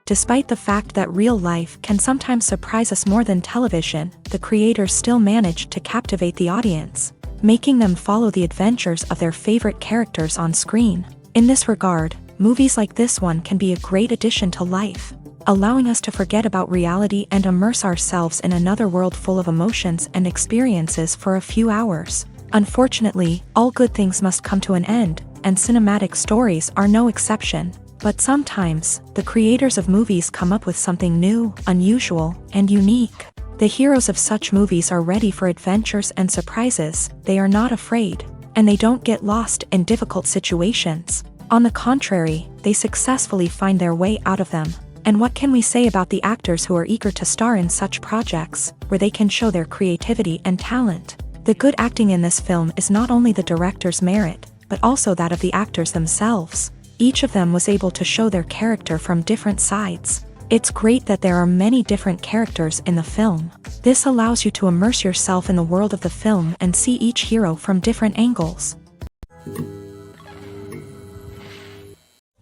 Despite the fact that real life can sometimes surprise us more than television, the creators still manage to captivate the audience, making them follow the adventures of their favorite characters on screen. In this regard, movies like this one can be a great addition to life, allowing us to forget about reality and immerse ourselves in another world full of emotions and experiences for a few hours. Unfortunately, all good things must come to an end, and cinematic stories are no exception. But sometimes, the creators of movies come up with something new, unusual, and unique. The heroes of such movies are ready for adventures and surprises, they are not afraid, and they don't get lost in difficult situations. On the contrary, they successfully find their way out of them. And what can we say about the actors who are eager to star in such projects, where they can show their creativity and talent? The good acting in this film is not only the director's merit, but also that of the actors themselves. Each of them was able to show their character from different sides. It's great that there are many different characters in the film. This allows you to immerse yourself in the world of the film and see each hero from different angles.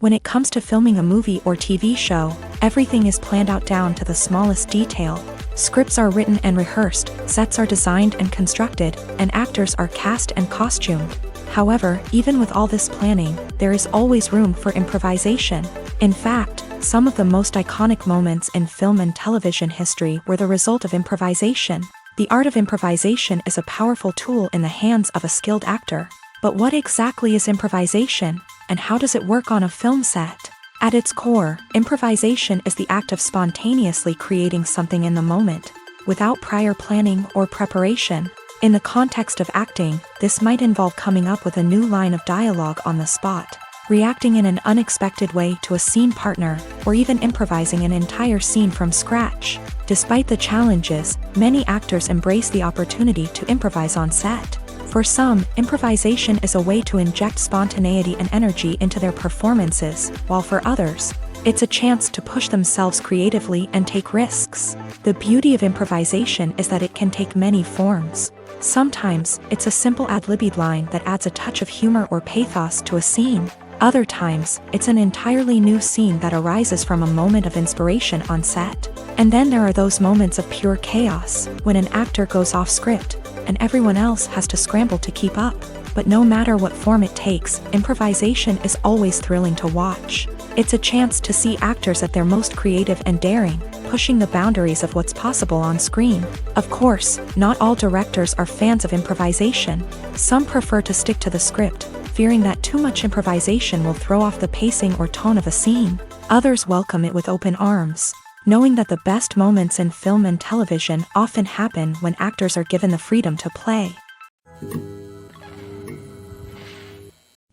When it comes to filming a movie or TV show, everything is planned out down to the smallest detail. Scripts are written and rehearsed, sets are designed and constructed, and actors are cast and costumed. However, even with all this planning, there is always room for improvisation. In fact, some of the most iconic moments in film and television history were the result of improvisation. The art of improvisation is a powerful tool in the hands of a skilled actor. But what exactly is improvisation, and how does it work on a film set? At its core, improvisation is the act of spontaneously creating something in the moment, without prior planning or preparation. In the context of acting, this might involve coming up with a new line of dialogue on the spot, reacting in an unexpected way to a scene partner, or even improvising an entire scene from scratch. Despite the challenges, many actors embrace the opportunity to improvise on set. For some, improvisation is a way to inject spontaneity and energy into their performances, while for others, it's a chance to push themselves creatively and take risks. The beauty of improvisation is that it can take many forms. Sometimes, it's a simple ad-libbed line that adds a touch of humor or pathos to a scene. Other times, it's an entirely new scene that arises from a moment of inspiration on set. And then there are those moments of pure chaos, when an actor goes off script, and everyone else has to scramble to keep up. But no matter what form it takes, improvisation is always thrilling to watch. It's a chance to see actors at their most creative and daring, pushing the boundaries of what's possible on screen. Of course, not all directors are fans of improvisation. Some prefer to stick to the script, fearing that too much improvisation will throw off the pacing or tone of a scene. Others welcome it with open arms, knowing that the best moments in film and television often happen when actors are given the freedom to play.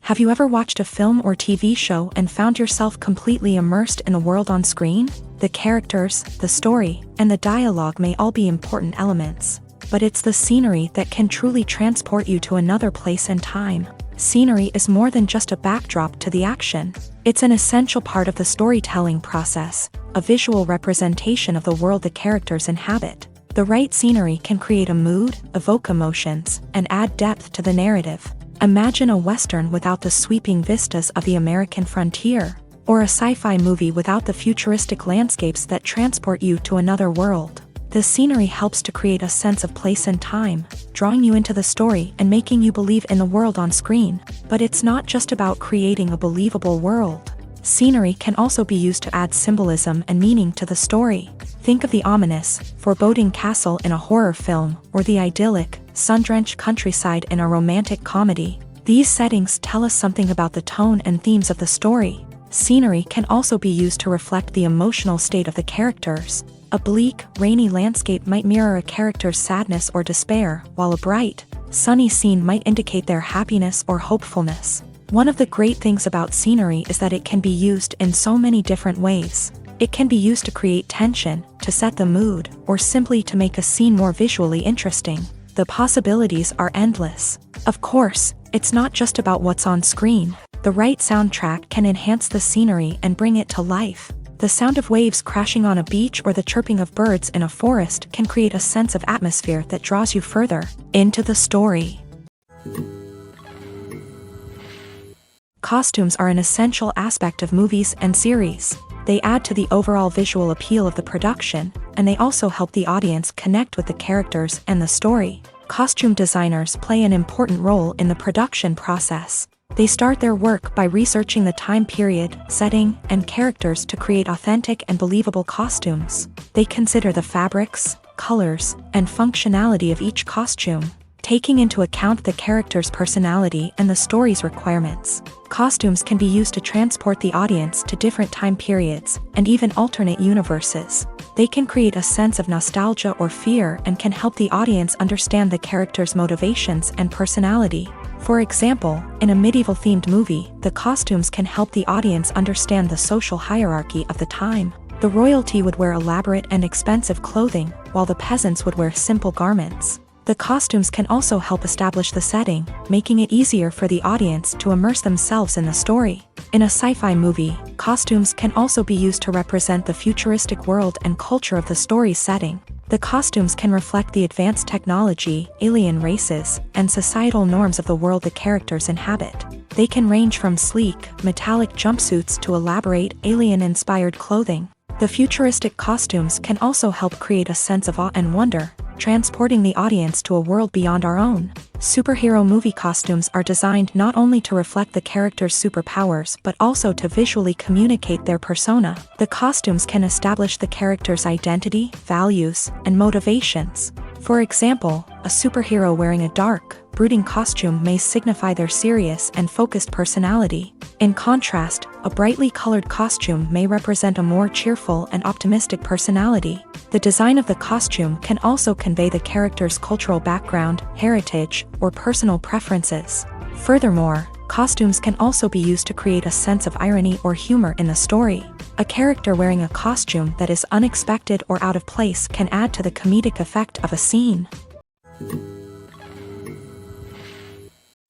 Have you ever watched a film or TV show and found yourself completely immersed in the world on screen? The characters, the story, and the dialogue may all be important elements, but it's the scenery that can truly transport you to another place and time. Scenery is more than just a backdrop to the action. It's an essential part of the storytelling process, a visual representation of the world the characters inhabit. The right scenery can create a mood, evoke emotions, and add depth to the narrative. Imagine a Western without the sweeping vistas of the American frontier, or a sci-fi movie without the futuristic landscapes that transport you to another world. The scenery helps to create a sense of place and time, drawing you into the story and making you believe in the world on screen. But it's not just about creating a believable world. Scenery can also be used to add symbolism and meaning to the story. Think of the ominous, foreboding castle in a horror film, or the idyllic, sun-drenched countryside in a romantic comedy. These settings tell us something about the tone and themes of the story. Scenery can also be used to reflect the emotional state of the characters. A bleak, rainy landscape might mirror a character's sadness or despair, while a bright, sunny scene might indicate their happiness or hopefulness. One of the great things about scenery is that it can be used in so many different ways. It can be used to create tension, to set the mood, or simply to make a scene more visually interesting. The possibilities are endless. Of course, it's not just about what's on screen. The right soundtrack can enhance the scenery and bring it to life. The sound of waves crashing on a beach or the chirping of birds in a forest can create a sense of atmosphere that draws you further into the story. Costumes are an essential aspect of movies and series. They add to the overall visual appeal of the production, and they also help the audience connect with the characters and the story. Costume designers play an important role in the production process. They start their work by researching the time period, setting, and characters to create authentic and believable costumes. They consider the fabrics, colors, and functionality of each costume, taking into account the character's personality and the story's requirements. Costumes can be used to transport the audience to different time periods and even alternate universes. They can create a sense of nostalgia or fear and can help the audience understand the character's motivations and personality. For example, in a medieval-themed movie, the costumes can help the audience understand the social hierarchy of the time. The royalty would wear elaborate and expensive clothing, while the peasants would wear simple garments. The costumes can also help establish the setting, making it easier for the audience to immerse themselves in the story. In a sci-fi movie, costumes can also be used to represent the futuristic world and culture of the story's setting. The costumes can reflect the advanced technology, alien races, and societal norms of the world the characters inhabit. They can range from sleek, metallic jumpsuits to elaborate, alien-inspired clothing. The futuristic costumes can also help create a sense of awe and wonder, transporting the audience to a world beyond our own. Superhero movie costumes are designed not only to reflect the character's superpowers but also to visually communicate their persona. The costumes can establish the character's identity, values, and motivations. For example, a superhero wearing a dark, brooding costume may signify their serious and focused personality. In contrast, a brightly colored costume may represent a more cheerful and optimistic personality. The design of the costume can also convey the character's cultural background, heritage, or personal preferences. Furthermore, costumes can also be used to create a sense of irony or humor in the story. A character wearing a costume that is unexpected or out of place can add to the comedic effect of a scene.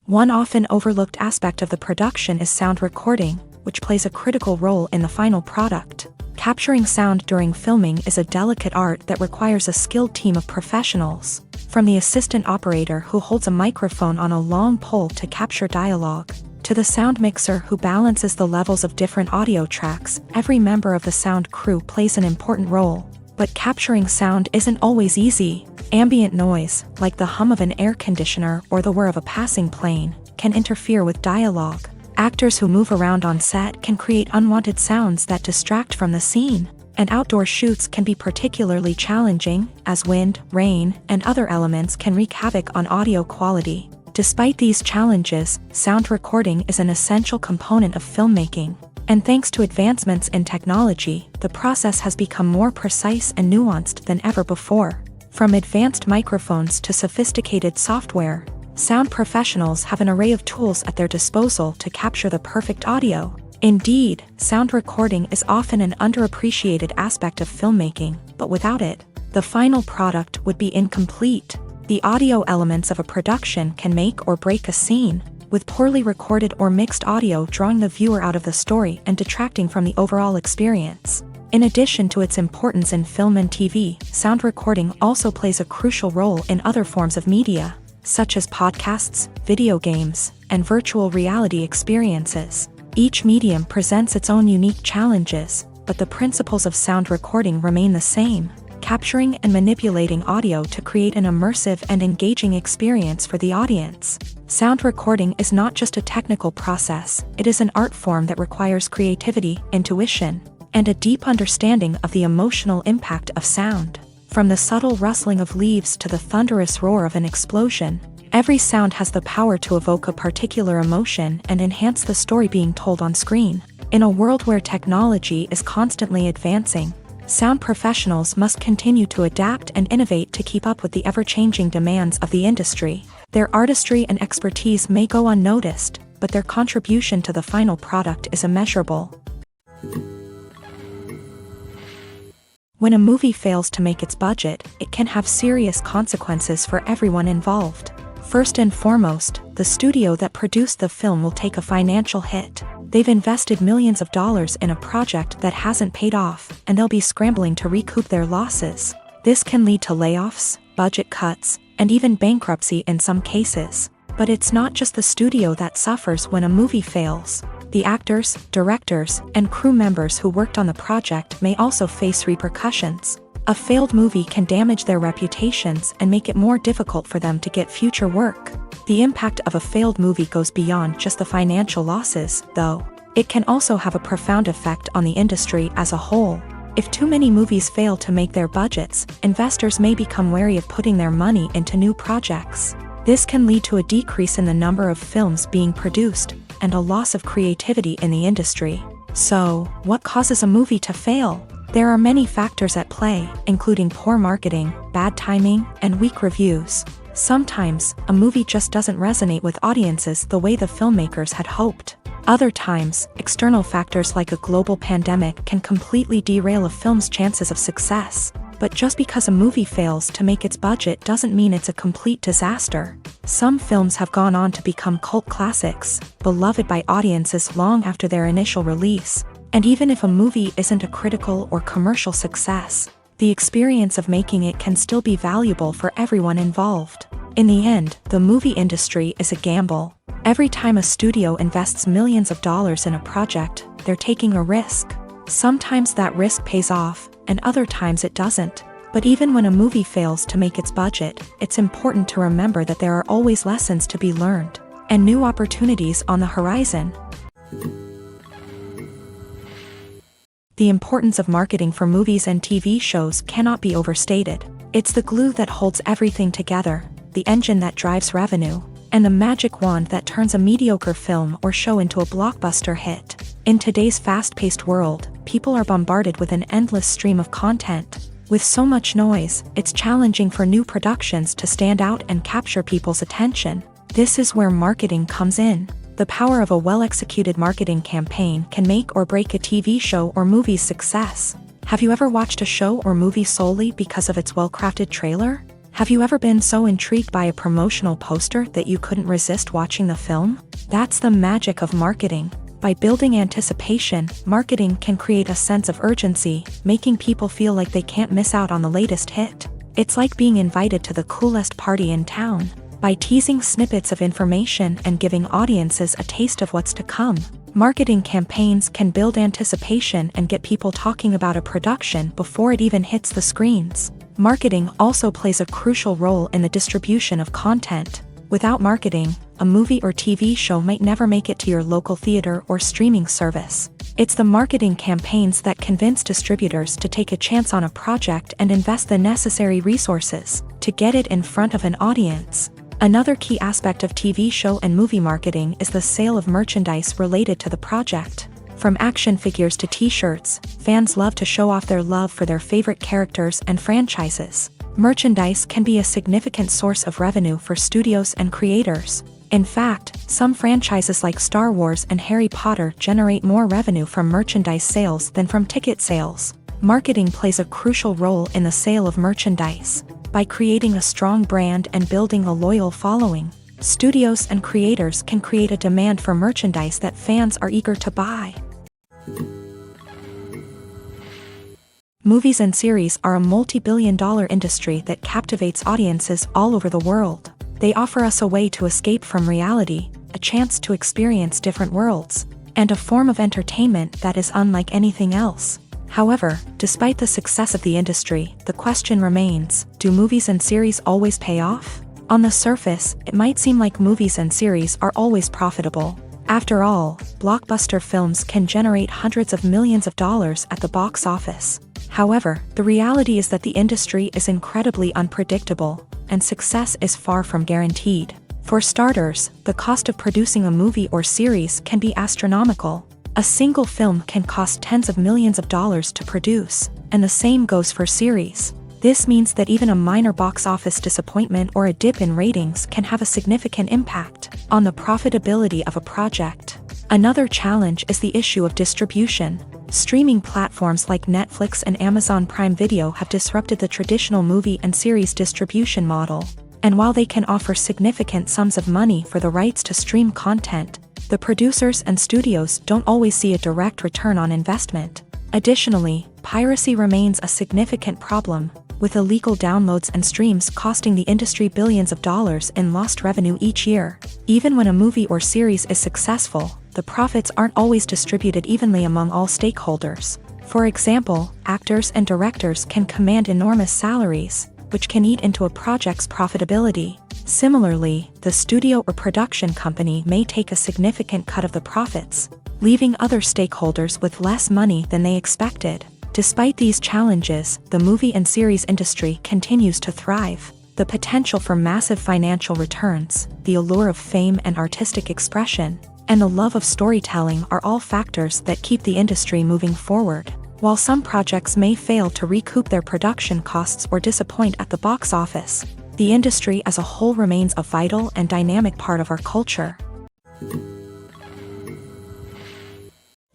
One often overlooked aspect of the production is sound recording, which plays a critical role in the final product. Capturing sound during filming is a delicate art that requires a skilled team of professionals. From the assistant operator who holds a microphone on a long pole to capture dialogue, to the sound mixer who balances the levels of different audio tracks, every member of the sound crew plays an important role. But capturing sound isn't always easy. Ambient noise, like the hum of an air conditioner or the whir of a passing plane, can interfere with dialogue. Actors who move around on set can create unwanted sounds that distract from the scene. And outdoor shoots can be particularly challenging, as wind, rain, and other elements can wreak havoc on audio quality. Despite these challenges, sound recording is an essential component of filmmaking. And thanks to advancements in technology, the process has become more precise and nuanced than ever before. From advanced microphones to sophisticated software, sound professionals have an array of tools at their disposal to capture the perfect audio. Indeed, sound recording is often an underappreciated aspect of filmmaking, but without it, the final product would be incomplete. The audio elements of a production can make or break a scene, with poorly recorded or mixed audio drawing the viewer out of the story and detracting from the overall experience. In addition to its importance in film and TV, sound recording also plays a crucial role in other forms of media, such as podcasts, video games, and virtual reality experiences. Each medium presents its own unique challenges, but the principles of sound recording remain the same: capturing and manipulating audio to create an immersive and engaging experience for the audience. Sound recording is not just a technical process, it is an art form that requires creativity, intuition, and a deep understanding of the emotional impact of sound. From the subtle rustling of leaves to the thunderous roar of an explosion, every sound has the power to evoke a particular emotion and enhance the story being told on screen. In a world where technology is constantly advancing, sound professionals must continue to adapt and innovate to keep up with the ever-changing demands of the industry. Their artistry and expertise may go unnoticed, but their contribution to the final product is immeasurable. When a movie fails to make its budget, it can have serious consequences for everyone involved. First and foremost, the studio that produced the film will take a financial hit. They've invested millions of dollars in a project that hasn't paid off, and they'll be scrambling to recoup their losses. This can lead to layoffs, budget cuts, and even bankruptcy in some cases. But it's not just the studio that suffers when a movie fails. The actors, directors, and crew members who worked on the project may also face repercussions. A failed movie can damage their reputations and make it more difficult for them to get future work. The impact of a failed movie goes beyond just the financial losses, though. It can also have a profound effect on the industry as a whole. If too many movies fail to make their budgets, investors may become wary of putting their money into new projects. This can lead to a decrease in the number of films being produced, and a loss of creativity in the industry. So, what causes a movie to fail? There are many factors at play, including poor marketing, bad timing, and weak reviews. Sometimes, a movie just doesn't resonate with audiences the way the filmmakers had hoped. Other times, external factors like a global pandemic can completely derail a film's chances of success. But just because a movie fails to make its budget doesn't mean it's a complete disaster. Some films have gone on to become cult classics, beloved by audiences long after their initial release. And even if a movie isn't a critical or commercial success, the experience of making it can still be valuable for everyone involved. In the end, the movie industry is a gamble. Every time a studio invests millions of dollars in a project, they're taking a risk. Sometimes that risk pays off, and other times it doesn't. But even when a movie fails to make its budget, it's important to remember that there are always lessons to be learned, and new opportunities on the horizon. The importance of marketing for movies and TV shows cannot be overstated. It's the glue that holds everything together, the engine that drives revenue, and the magic wand that turns a mediocre film or show into a blockbuster hit. In today's fast-paced world, people are bombarded with an endless stream of content. With so much noise, it's challenging for new productions to stand out and capture people's attention. This is where marketing comes in. The power of a well-executed marketing campaign can make or break a TV show or movie's success. Have you ever watched a show or movie solely because of its well-crafted trailer? Have you ever been so intrigued by a promotional poster that you couldn't resist watching the film? That's the magic of marketing. By building anticipation, marketing can create a sense of urgency, making people feel like they can't miss out on the latest hit. It's like being invited to the coolest party in town. By teasing snippets of information and giving audiences a taste of what's to come, marketing campaigns can build anticipation and get people talking about a production before it even hits the screens. Marketing also plays a crucial role in the distribution of content. Without marketing, a movie or TV show might never make it to your local theater or streaming service. It's the marketing campaigns that convince distributors to take a chance on a project and invest the necessary resources to get it in front of an audience. Another key aspect of TV show and movie marketing is the sale of merchandise related to the project. From action figures to t-shirts, fans love to show off their love for their favorite characters and franchises. Merchandise can be a significant source of revenue for studios and creators. In fact, some franchises like Star Wars and Harry Potter generate more revenue from merchandise sales than from ticket sales. Marketing plays a crucial role in the sale of merchandise. By creating a strong brand and building a loyal following, studios and creators can create a demand for merchandise that fans are eager to buy. Movies and series are a multi-billion-dollar industry that captivates audiences all over the world. They offer us a way to escape from reality, a chance to experience different worlds, and a form of entertainment that is unlike anything else. However, despite the success of the industry, the question remains, do movies and series always pay off? On the surface, it might seem like movies and series are always profitable. After all, blockbuster films can generate hundreds of millions of dollars at the box office. However, the reality is that the industry is incredibly unpredictable, and success is far from guaranteed. For starters, the cost of producing a movie or series can be astronomical. A single film can cost tens of millions of dollars to produce, and the same goes for series. This means that even a minor box office disappointment or a dip in ratings can have a significant impact on the profitability of a project. Another challenge is the issue of distribution. Streaming platforms like Netflix and Amazon Prime Video have disrupted the traditional movie and series distribution model. And while they can offer significant sums of money for the rights to stream content, the producers and studios don't always see a direct return on investment. Additionally, piracy remains a significant problem, with illegal downloads and streams costing the industry billions of dollars in lost revenue each year. Even when a movie or series is successful, the profits aren't always distributed evenly among all stakeholders. For example, actors and directors can command enormous salaries, which can eat into a project's profitability. Similarly, the studio or production company may take a significant cut of the profits, leaving other stakeholders with less money than they expected. Despite these challenges, the movie and series industry continues to thrive. The potential for massive financial returns, the allure of fame and artistic expression, and the love of storytelling are all factors that keep the industry moving forward. While some projects may fail to recoup their production costs or disappoint at the box office, the industry as a whole remains a vital and dynamic part of our culture.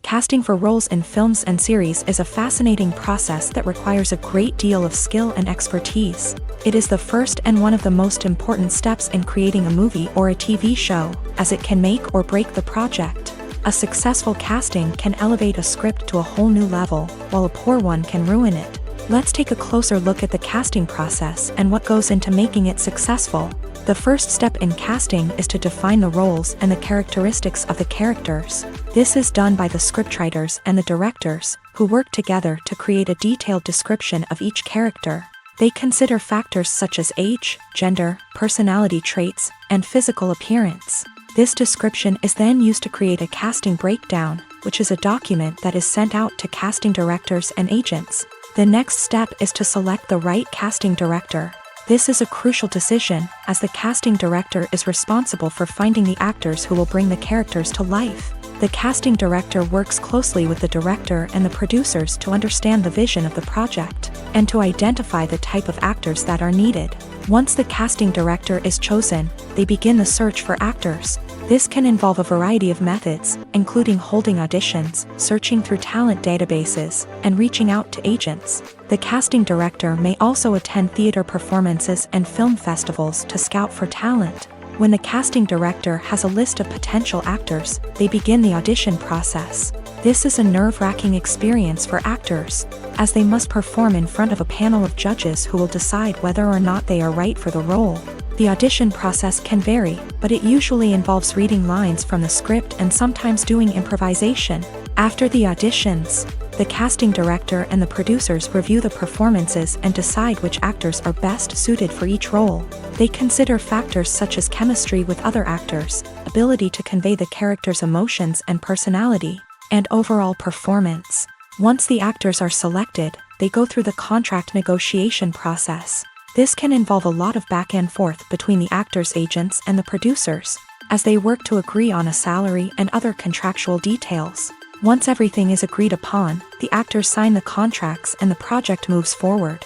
Casting for roles in films and series is a fascinating process that requires a great deal of skill and expertise. It is the first and one of the most important steps in creating a movie or a TV show, as it can make or break the project. A successful casting can elevate a script to a whole new level, while a poor one can ruin it. Let's take a closer look at the casting process and what goes into making it successful. The first step in casting is to define the roles and the characteristics of the characters. This is done by the scriptwriters and the directors, who work together to create a detailed description of each character. They consider factors such as age, gender, personality traits, and physical appearance. This description is then used to create a casting breakdown, which is a document that is sent out to casting directors and agents. The next step is to select the right casting director. This is a crucial decision, as the casting director is responsible for finding the actors who will bring the characters to life. The casting director works closely with the director and the producers to understand the vision of the project, and to identify the type of actors that are needed. Once the casting director is chosen, they begin the search for actors. This can involve a variety of methods, including holding auditions, searching through talent databases, and reaching out to agents. The casting director may also attend theater performances and film festivals to scout for talent. When the casting director has a list of potential actors, they begin the audition process. This is a nerve-wracking experience for actors, as they must perform in front of a panel of judges who will decide whether or not they are right for the role. The audition process can vary, but it usually involves reading lines from the script and sometimes doing improvisation. After the auditions, the casting director and the producers review the performances and decide which actors are best suited for each role. They consider factors such as chemistry with other actors, ability to convey the character's emotions and personality, and overall performance. Once the actors are selected, they go through the contract negotiation process. This can involve a lot of back and forth between the actors' agents and the producers, as they work to agree on a salary and other contractual details. Once everything is agreed upon, the actors sign the contracts and the project moves forward.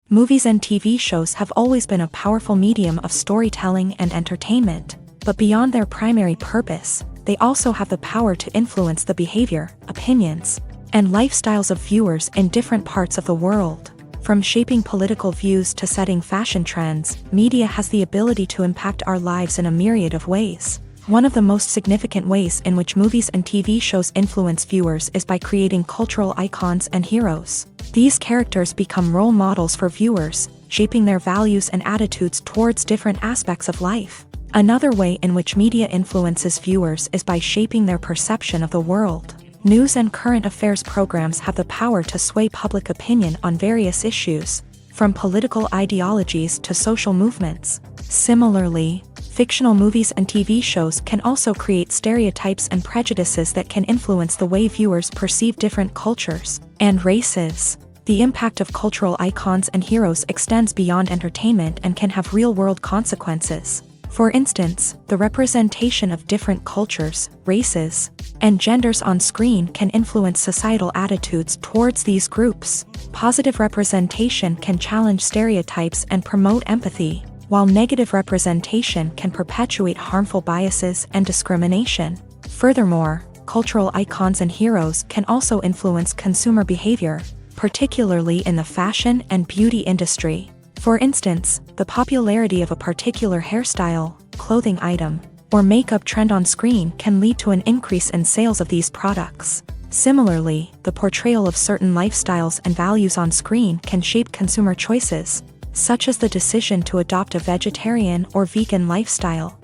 Movies and TV shows have always been a powerful medium of storytelling and entertainment, but beyond their primary purpose, they also have the power to influence the behavior, opinions, and lifestyles of viewers in different parts of the world. From shaping political views to setting fashion trends, media has the ability to impact our lives in a myriad of ways. One of the most significant ways in which movies and TV shows influence viewers is by creating cultural icons and heroes. These characters become role models for viewers, shaping their values and attitudes towards different aspects of life. Another way in which media influences viewers is by shaping their perception of the world. News and current affairs programs have the power to sway public opinion on various issues, from political ideologies to social movements. Similarly, fictional movies and TV shows can also create stereotypes and prejudices that can influence the way viewers perceive different cultures and races. The impact of cultural icons and heroes extends beyond entertainment and can have real-world consequences. For instance, the representation of different cultures, races, and genders on screen can influence societal attitudes towards these groups. Positive representation can challenge stereotypes and promote empathy, while negative representation can perpetuate harmful biases and discrimination. Furthermore, cultural icons and heroes can also influence consumer behavior, particularly in the fashion and beauty industry. For instance, the popularity of a particular hairstyle, clothing item, or makeup trend on screen can lead to an increase in sales of these products. Similarly, the portrayal of certain lifestyles and values on screen can shape consumer choices, such as the decision to adopt a vegetarian or vegan lifestyle.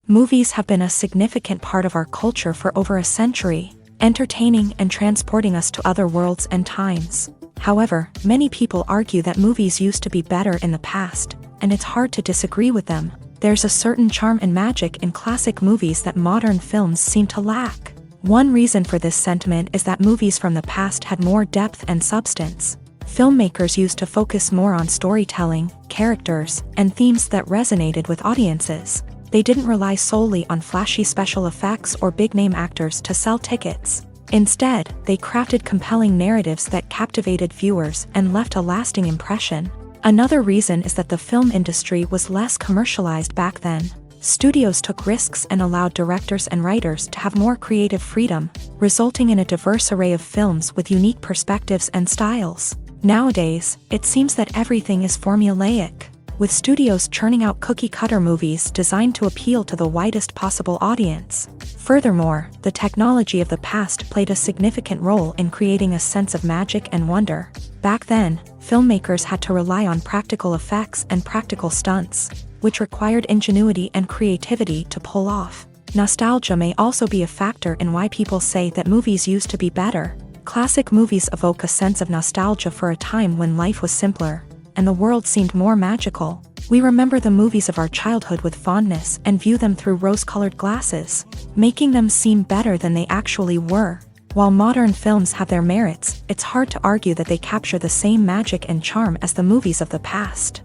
Movies have been a significant part of our culture for over a century, entertaining and transporting us to other worlds and times. However, many people argue that movies used to be better in the past, and it's hard to disagree with them. There's a certain charm and magic in classic movies that modern films seem to lack. One reason for this sentiment is that movies from the past had more depth and substance. Filmmakers used to focus more on storytelling, characters, and themes that resonated with audiences. They didn't rely solely on flashy special effects or big-name actors to sell tickets. Instead, they crafted compelling narratives that captivated viewers and left a lasting impression. Another reason is that the film industry was less commercialized back then. Studios took risks and allowed directors and writers to have more creative freedom, resulting in a diverse array of films with unique perspectives and styles. Nowadays, it seems that everything is formulaic, with studios churning out cookie-cutter movies designed to appeal to the widest possible audience. Furthermore, the technology of the past played a significant role in creating a sense of magic and wonder. Back then, filmmakers had to rely on practical effects and practical stunts, which required ingenuity and creativity to pull off. Nostalgia may also be a factor in why people say that movies used to be better. Classic movies evoke a sense of nostalgia for a time when life was simpler, and the world seemed more magical. We remember the movies of our childhood with fondness and view them through rose-colored glasses, making them seem better than they actually were. While modern films have their merits, it's hard to argue that they capture the same magic and charm as the movies of the past.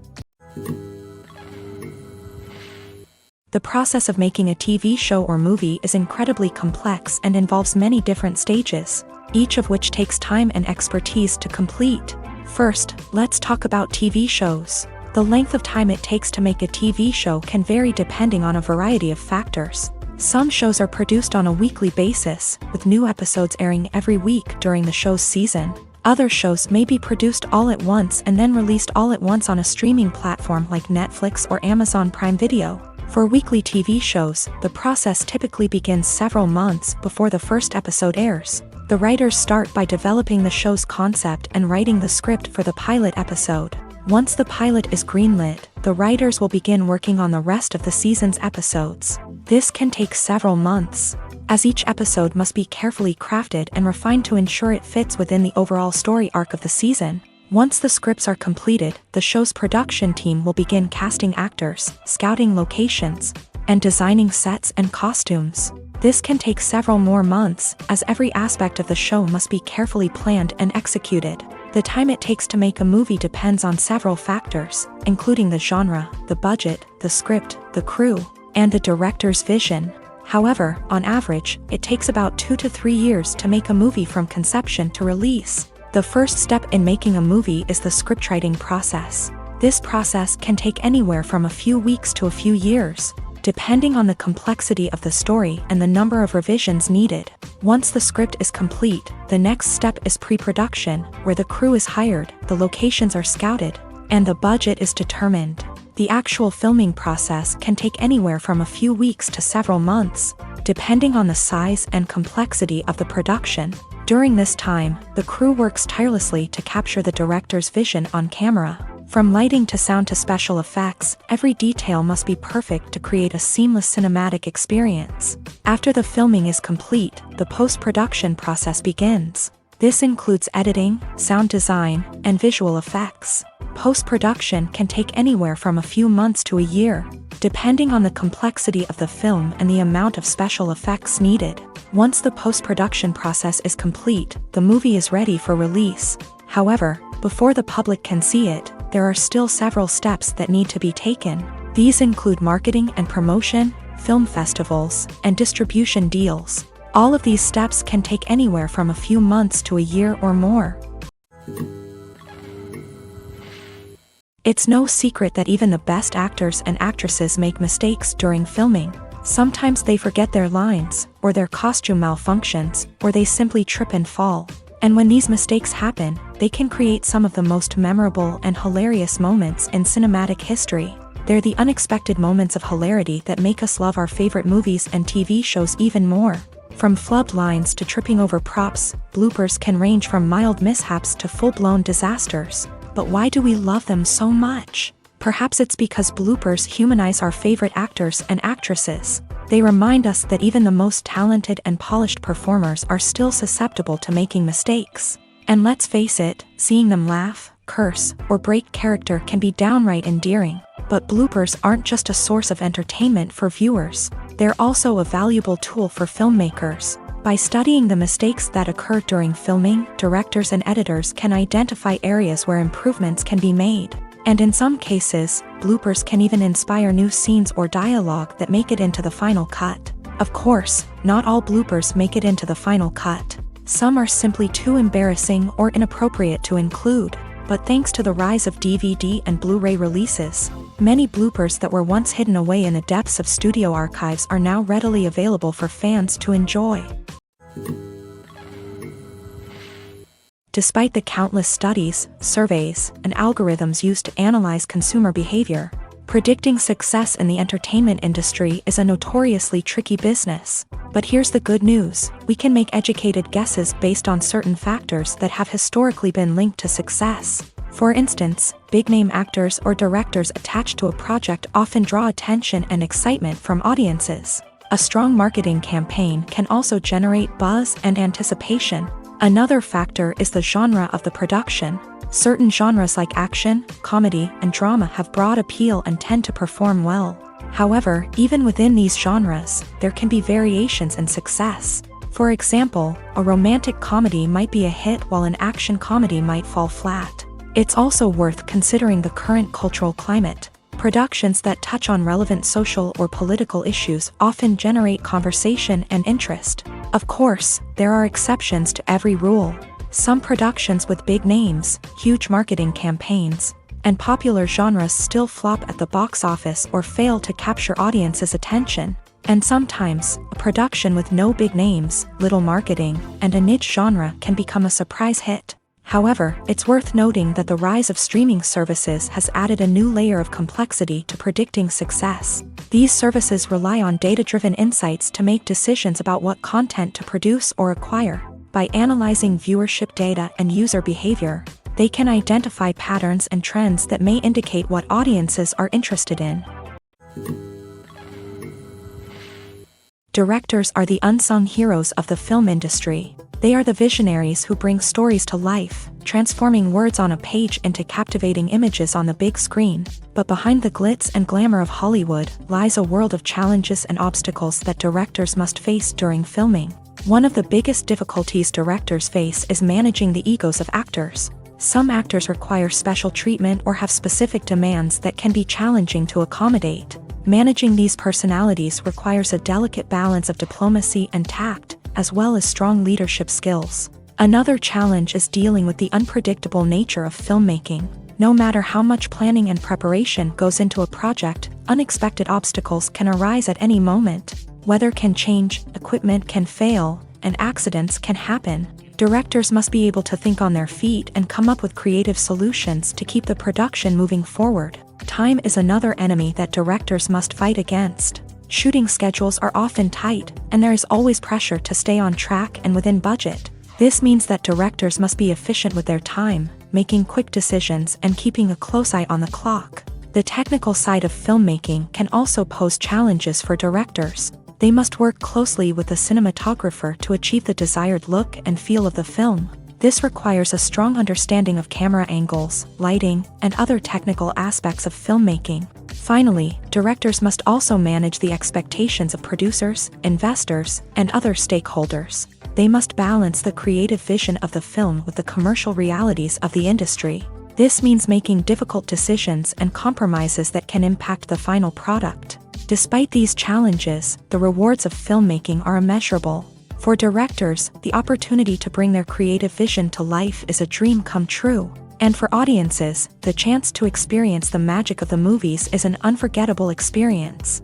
The process of making a TV show or movie is incredibly complex and involves many different stages, each of which takes time and expertise to complete. First, let's talk about TV shows. The length of time it takes to make a TV show can vary depending on a variety of factors. Some shows are produced on a weekly basis, with new episodes airing every week during the show's season. Other shows may be produced all at once and then released all at once on a streaming platform like Netflix or Amazon Prime Video. For weekly TV shows, the process typically begins several months before the first episode airs. The writers start by developing the show's concept and writing the script for the pilot episode. Once the pilot is greenlit, the writers will begin working on the rest of the season's episodes. This can take several months, as each episode must be carefully crafted and refined to ensure it fits within the overall story arc of the season. Once the scripts are completed, the show's production team will begin casting actors, scouting locations, and designing sets and costumes. This can take several more months, as every aspect of the show must be carefully planned and executed. The time it takes to make a movie depends on several factors, including the genre, the budget, the script, the crew, and the director's vision. However, on average, it takes about 2 to 3 years to make a movie from conception to release. The first step in making a movie is the scriptwriting process. This process can take anywhere from a few weeks to a few years, depending on the complexity of the story and the number of revisions needed. Once the script is complete, the next step is pre-production, where the crew is hired, the locations are scouted, and the budget is determined. The actual filming process can take anywhere from a few weeks to several months, depending on the size and complexity of the production. During this time, the crew works tirelessly to capture the director's vision on camera. From lighting to sound to special effects, every detail must be perfect to create a seamless cinematic experience. After the filming is complete, the post-production process begins. This includes editing, sound design, and visual effects. Post-production can take anywhere from a few months to a year, depending on the complexity of the film and the amount of special effects needed. Once the post-production process is complete, the movie is ready for release. However, before the public can see it, there are still several steps that need to be taken. These include marketing and promotion, film festivals, and distribution deals. All of these steps can take anywhere from a few months to a year or more. It's no secret that even the best actors and actresses make mistakes during filming. Sometimes they forget their lines, or their costume malfunctions, or they simply trip and fall. And when these mistakes happen, they can create some of the most memorable and hilarious moments in cinematic history. They're the unexpected moments of hilarity that make us love our favorite movies and TV shows even more. From flubbed lines to tripping over props, bloopers can range from mild mishaps to full-blown disasters. But why do we love them so much? Perhaps it's because bloopers humanize our favorite actors and actresses. They remind us that even the most talented and polished performers are still susceptible to making mistakes. And let's face it, seeing them laugh, curse, or break character can be downright endearing. But bloopers aren't just a source of entertainment for viewers. They're also a valuable tool for filmmakers. By studying the mistakes that occur during filming, directors and editors can identify areas where improvements can be made. And in some cases, bloopers can even inspire new scenes or dialogue that make it into the final cut. Of course, not all bloopers make it into the final cut. Some are simply too embarrassing or inappropriate to include. But thanks to the rise of DVD and Blu-ray releases, many bloopers that were once hidden away in the depths of studio archives are now readily available for fans to enjoy. Despite the countless studies, surveys, and algorithms used to analyze consumer behavior, predicting success in the entertainment industry is a notoriously tricky business. But here's the good news: we can make educated guesses based on certain factors that have historically been linked to success. For instance, big-name actors or directors attached to a project often draw attention and excitement from audiences. A strong marketing campaign can also generate buzz and anticipation. Another factor is the genre of the production. Certain genres like action, comedy, and drama have broad appeal and tend to perform well. However, even within these genres, there can be variations in success. For example, a romantic comedy might be a hit while an action comedy might fall flat. It's also worth considering the current cultural climate. Productions that touch on relevant social or political issues often generate conversation and interest. Of course, there are exceptions to every rule. Some productions with big names, huge marketing campaigns, and popular genres still flop at the box office or fail to capture audiences' attention. And sometimes, a production with no big names, little marketing, and a niche genre can become a surprise hit. However, it's worth noting that the rise of streaming services has added a new layer of complexity to predicting success. These services rely on data-driven insights to make decisions about what content to produce or acquire. By analyzing viewership data and user behavior, they can identify patterns and trends that may indicate what audiences are interested in. Directors are the unsung heroes of the film industry. They are the visionaries who bring stories to life, transforming words on a page into captivating images on the big screen. But behind the glitz and glamour of Hollywood lies a world of challenges and obstacles that directors must face during filming. One of the biggest difficulties directors face is managing the egos of actors. Some actors require special treatment or have specific demands that can be challenging to accommodate. Managing these personalities requires a delicate balance of diplomacy and tact, as well as strong leadership skills. Another challenge is dealing with the unpredictable nature of filmmaking. No matter how much planning and preparation goes into a project, unexpected obstacles can arise at any moment. Weather can change, equipment can fail, and accidents can happen. Directors must be able to think on their feet and come up with creative solutions to keep the production moving forward. Time is another enemy that directors must fight against. Shooting schedules are often tight, and there is always pressure to stay on track and within budget. This means that directors must be efficient with their time, making quick decisions and keeping a close eye on the clock. The technical side of filmmaking can also pose challenges for directors. They must work closely with the cinematographer to achieve the desired look and feel of the film. This requires a strong understanding of camera angles, lighting, and other technical aspects of filmmaking. Finally, directors must also manage the expectations of producers, investors, and other stakeholders. They must balance the creative vision of the film with the commercial realities of the industry. This means making difficult decisions and compromises that can impact the final product. Despite these challenges, the rewards of filmmaking are immeasurable. For directors, the opportunity to bring their creative vision to life is a dream come true. And for audiences, the chance to experience the magic of the movies is an unforgettable experience.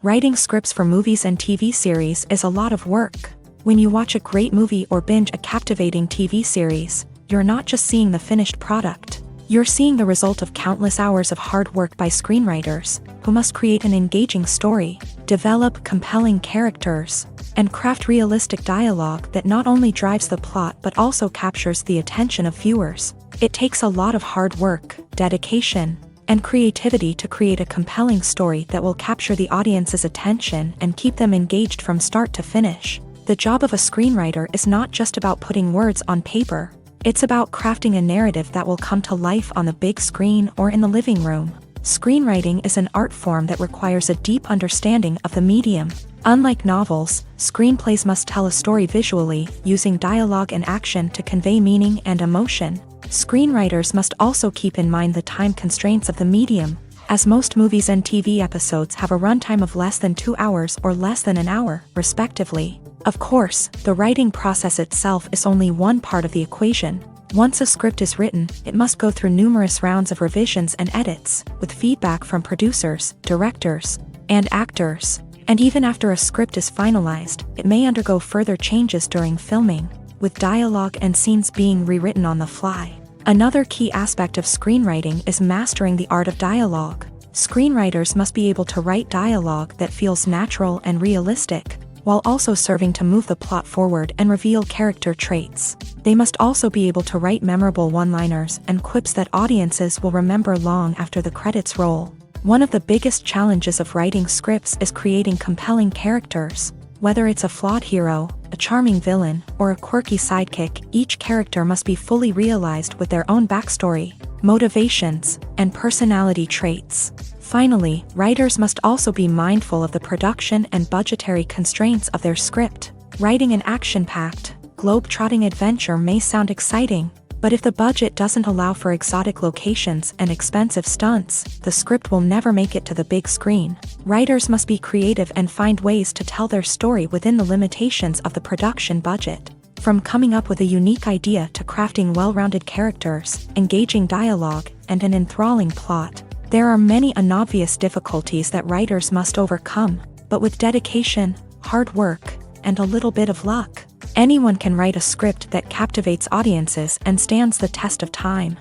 Writing scripts for movies and TV series is a lot of work. When you watch a great movie or binge a captivating TV series, you're not just seeing the finished product. You're seeing the result of countless hours of hard work by screenwriters, who must create an engaging story, develop compelling characters, and craft realistic dialogue that not only drives the plot but also captures the attention of viewers. It takes a lot of hard work, dedication, and creativity to create a compelling story that will capture the audience's attention and keep them engaged from start to finish. The job of a screenwriter is not just about putting words on paper. It's about crafting a narrative that will come to life on the big screen or in the living room. Screenwriting is an art form that requires a deep understanding of the medium. Unlike novels, screenplays must tell a story visually, using dialogue and action to convey meaning and emotion. Screenwriters must also keep in mind the time constraints of the medium, as most movies and TV episodes have a runtime of less than 2 hours or less than an hour, respectively. Of course, the writing process itself is only one part of the equation. Once a script is written, it must go through numerous rounds of revisions and edits, with feedback from producers, directors, and actors. And even after a script is finalized, it may undergo further changes during filming, with dialogue and scenes being rewritten on the fly. Another key aspect of screenwriting is mastering the art of dialogue. Screenwriters must be able to write dialogue that feels natural and realistic, while also serving to move the plot forward and reveal character traits. They must also be able to write memorable one-liners and quips that audiences will remember long after the credits roll. One of the biggest challenges of writing scripts is creating compelling characters. Whether it's a flawed hero, a charming villain, or a quirky sidekick, each character must be fully realized with their own backstory, motivations, and personality traits. Finally, writers must also be mindful of the production and budgetary constraints of their script. Writing an action-packed, globe-trotting adventure may sound exciting, but if the budget doesn't allow for exotic locations and expensive stunts, the script will never make it to the big screen. Writers must be creative and find ways to tell their story within the limitations of the production budget. From coming up with a unique idea to crafting well-rounded characters, engaging dialogue, and an enthralling plot, there are many unobvious difficulties that writers must overcome, but with dedication, hard work, and a little bit of luck, anyone can write a script that captivates audiences and stands the test of time.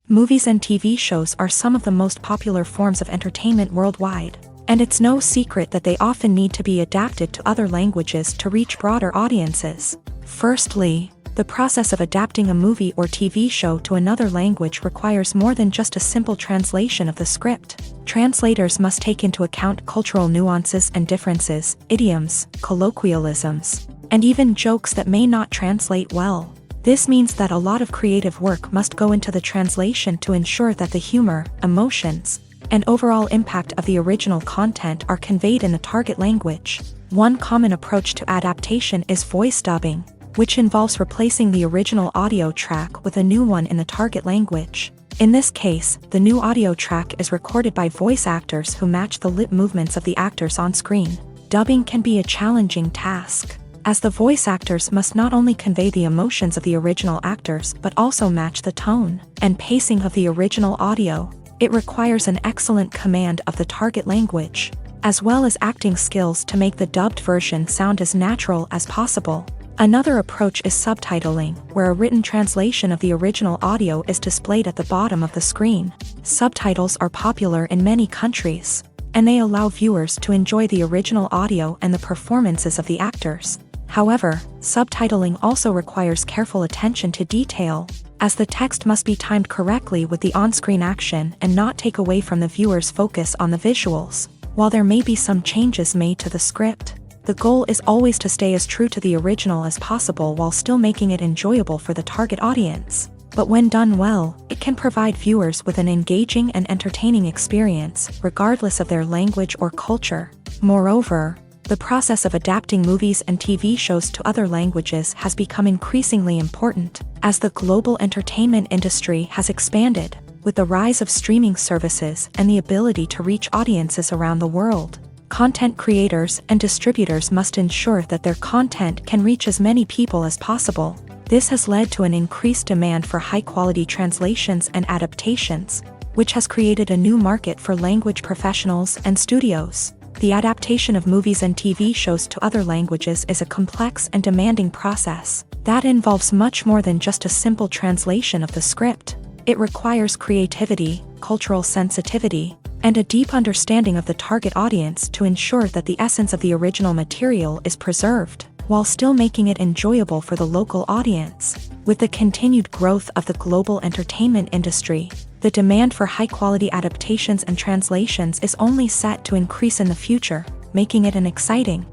Movies and TV shows are some of the most popular forms of entertainment worldwide, and it's no secret that they often need to be adapted to other languages to reach broader audiences. Firstly, the process of adapting a movie or TV show to another language requires more than just a simple translation of the script. Translators must take into account cultural nuances and differences, idioms, colloquialisms, and even jokes that may not translate well. This means that a lot of creative work must go into the translation to ensure that the humor, emotions, and overall impact of the original content are conveyed in the target language. One common approach to adaptation is voice dubbing, which involves replacing the original audio track with a new one in the target language. In this case, the new audio track is recorded by voice actors who match the lip movements of the actors on screen. Dubbing can be a challenging task, as the voice actors must not only convey the emotions of the original actors but also match the tone and pacing of the original audio. It requires an excellent command of the target language, as well as acting skills to make the dubbed version sound as natural as possible. Another approach is subtitling, where a written translation of the original audio is displayed at the bottom of the screen. Subtitles are popular in many countries, and they allow viewers to enjoy the original audio and the performances of the actors. However, subtitling also requires careful attention to detail, as the text must be timed correctly with the on-screen action and not take away from the viewer's focus on the visuals. While there may be some changes made to the script, the goal is always to stay as true to the original as possible while still making it enjoyable for the target audience. But when done well, it can provide viewers with an engaging and entertaining experience, regardless of their language or culture. Moreover, the process of adapting movies and TV shows to other languages has become increasingly important, as the global entertainment industry has expanded, with the rise of streaming services and the ability to reach audiences around the world. Content creators and distributors must ensure that their content can reach as many people as possible. This has led to an increased demand for high-quality translations and adaptations, which has created a new market for language professionals and studios. The adaptation of movies and TV shows to other languages is a complex and demanding process that involves much more than just a simple translation of the script. It requires creativity, cultural sensitivity, and a deep understanding of the target audience to ensure that the essence of the original material is preserved. while still making it enjoyable for the local audience. With the continued growth of the global entertainment industry, the demand for high-quality adaptations and translations is only set to increase in the future, making it an exciting.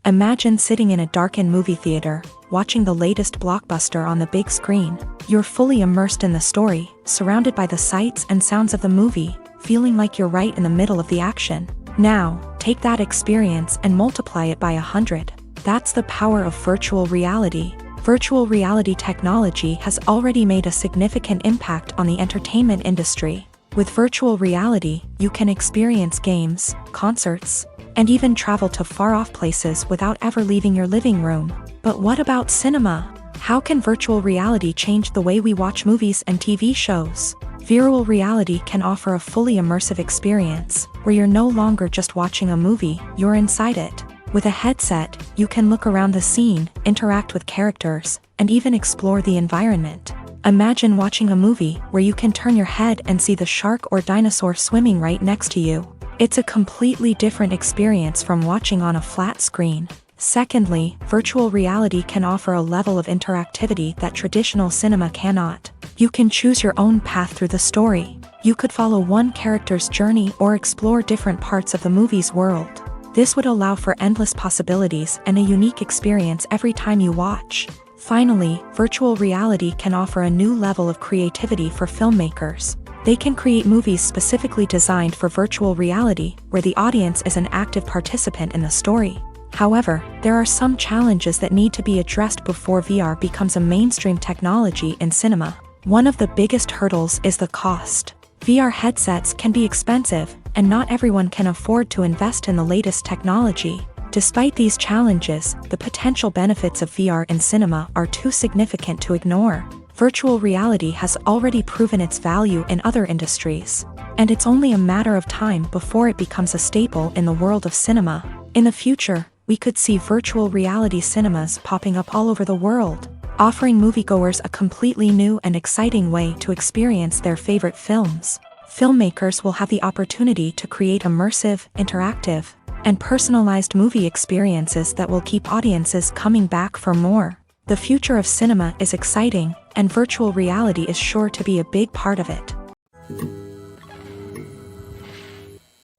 Imagine sitting in a darkened movie theater, watching the latest blockbuster on the big screen. You're fully immersed in the story, surrounded by the sights and sounds of the movie, feeling like you're right in the middle of the action. Now, take that experience and multiply it by 100. That's the power of virtual reality. Virtual reality technology has already made a significant impact on the entertainment industry. With virtual reality, you can experience games, concerts, and even travel to far-off places without ever leaving your living room. But what about cinema? How can virtual reality change the way we watch movies and TV shows? Virtual reality can offer a fully immersive experience, where you're no longer just watching a movie, you're inside it. With a headset, you can look around the scene, interact with characters, and even explore the environment. Imagine watching a movie where you can turn your head and see the shark or dinosaur swimming right next to you. It's a completely different experience from watching on a flat screen. Secondly, virtual reality can offer a level of interactivity that traditional cinema cannot. You can choose your own path through the story. You could follow one character's journey or explore different parts of the movie's world. This would allow for endless possibilities and a unique experience every time you watch. Finally, virtual reality can offer a new level of creativity for filmmakers. They can create movies specifically designed for virtual reality, where the audience is an active participant in the story. However, there are some challenges that need to be addressed before VR becomes a mainstream technology in cinema. One of the biggest hurdles is the cost. VR headsets can be expensive, and not everyone can afford to invest in the latest technology. Despite these challenges, the potential benefits of VR in cinema are too significant to ignore. Virtual reality has already proven its value in other industries, and it's only a matter of time before it becomes a staple in the world of cinema. In the future, we could see virtual reality cinemas popping up all over the world, offering moviegoers a completely new and exciting way to experience their favorite films. Filmmakers will have the opportunity to create immersive, interactive, and personalized movie experiences that will keep audiences coming back for more. The future of cinema is exciting, and virtual reality is sure to be a big part of it.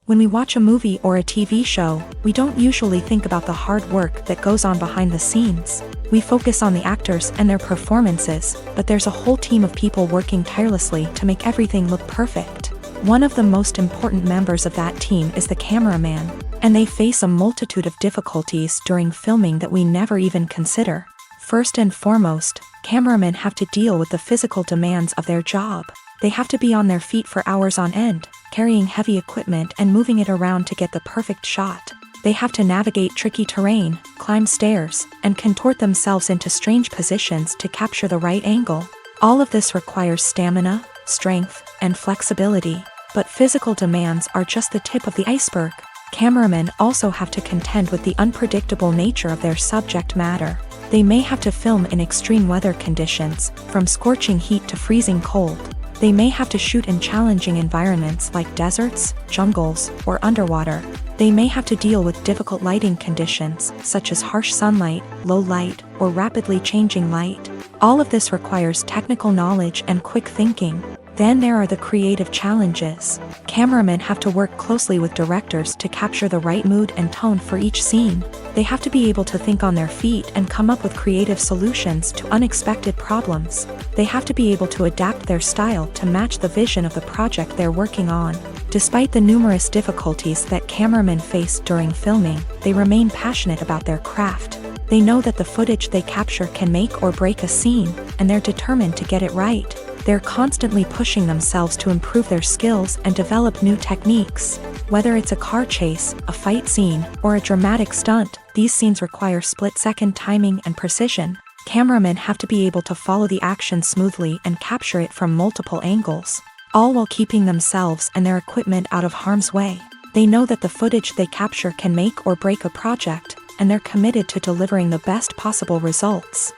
When we watch a movie or a TV show, we don't usually think about the hard work that goes on behind the scenes. We focus on the actors and their performances, but there's a whole team of people working tirelessly to make everything look perfect. One of the most important members of that team is the cameraman, and they face a multitude of difficulties during filming that we never even consider. First and foremost, cameramen have to deal with the physical demands of their job. They have to be on their feet for hours on end, carrying heavy equipment and moving it around to get the perfect shot. They have to navigate tricky terrain, climb stairs, and contort themselves into strange positions to capture the right angle. All of this requires stamina, strength, and flexibility. But physical demands are just the tip of the iceberg. Cameramen also have to contend with the unpredictable nature of their subject matter. They may have to film in extreme weather conditions, from scorching heat to freezing cold. They may have to shoot in challenging environments like deserts, jungles, or underwater. They may have to deal with difficult lighting conditions, such as harsh sunlight, low light, or rapidly changing light. All of this requires technical knowledge and quick thinking. Then there are the creative challenges. Cameramen have to work closely with directors to capture the right mood and tone for each scene. They have to be able to think on their feet and come up with creative solutions to unexpected problems. They have to be able to adapt their style to match the vision of the project they're working on. Despite the numerous difficulties that cameramen face during filming, they remain passionate about their craft. They know that the footage they capture can make or break a scene, and they're determined to get it right. They're constantly pushing themselves to improve their skills and develop new techniques. Whether it's a car chase, a fight scene, or a dramatic stunt, these scenes require split-second timing and precision. Cameramen have to be able to follow the action smoothly and capture it from multiple angles, all while keeping themselves and their equipment out of harm's way. They know that the footage they capture can make or break a project, and they're committed to delivering the best possible results.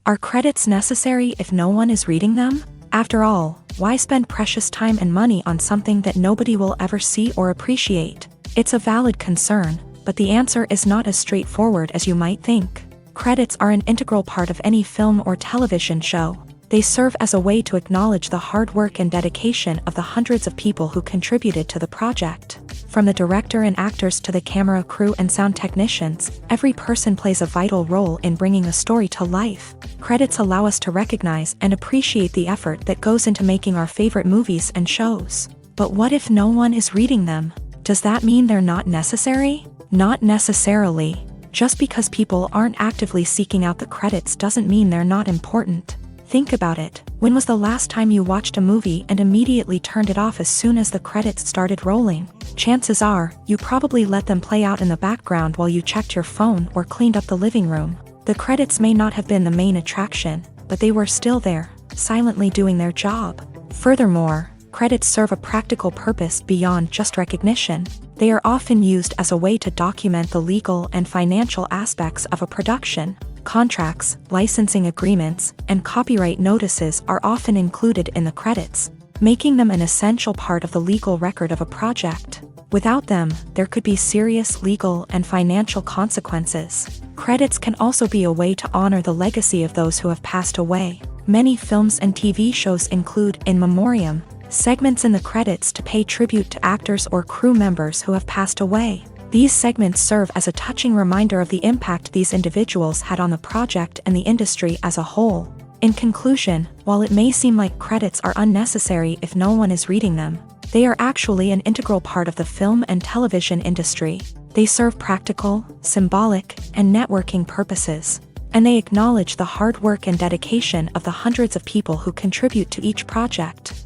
Are credits necessary if no one is reading them? After all, why spend precious time and money on something that nobody will ever see or appreciate? It's a valid concern, but the answer is not as straightforward as you might think. Credits are an integral part of any film or television show. They serve as a way to acknowledge the hard work and dedication of the hundreds of people who contributed to the project. From the director and actors to the camera crew and sound technicians, every person plays a vital role in bringing a story to life. Credits allow us to recognize and appreciate the effort that goes into making our favorite movies and shows. But what if no one is reading them? Does that mean they're not necessary? Not necessarily. Just because people aren't actively seeking out the credits doesn't mean they're not important. Think about it. When was the last time you watched a movie and immediately turned it off as soon as the credits started rolling? Chances are, you probably let them play out in the background while you checked your phone or cleaned up the living room. The credits may not have been the main attraction, but they were still there, silently doing their job. Furthermore, credits serve a practical purpose beyond just recognition. They are often used as a way to document the legal and financial aspects of a production. Contracts, licensing agreements, and copyright notices are often included in the credits, making them an essential part of the legal record of a project. Without them, there could be serious legal and financial consequences. Credits can also be a way to honor the legacy of those who have passed away. Many films and TV shows include in memoriam segments in the credits to pay tribute to actors or crew members who have passed away. These segments serve as a touching reminder of the impact these individuals had on the project and the industry as a whole. In conclusion, while it may seem like credits are unnecessary if no one is reading them, they are actually an integral part of the film and television industry. They serve practical, symbolic, and networking purposes, and they acknowledge the hard work and dedication of the hundreds of people who contribute to each project.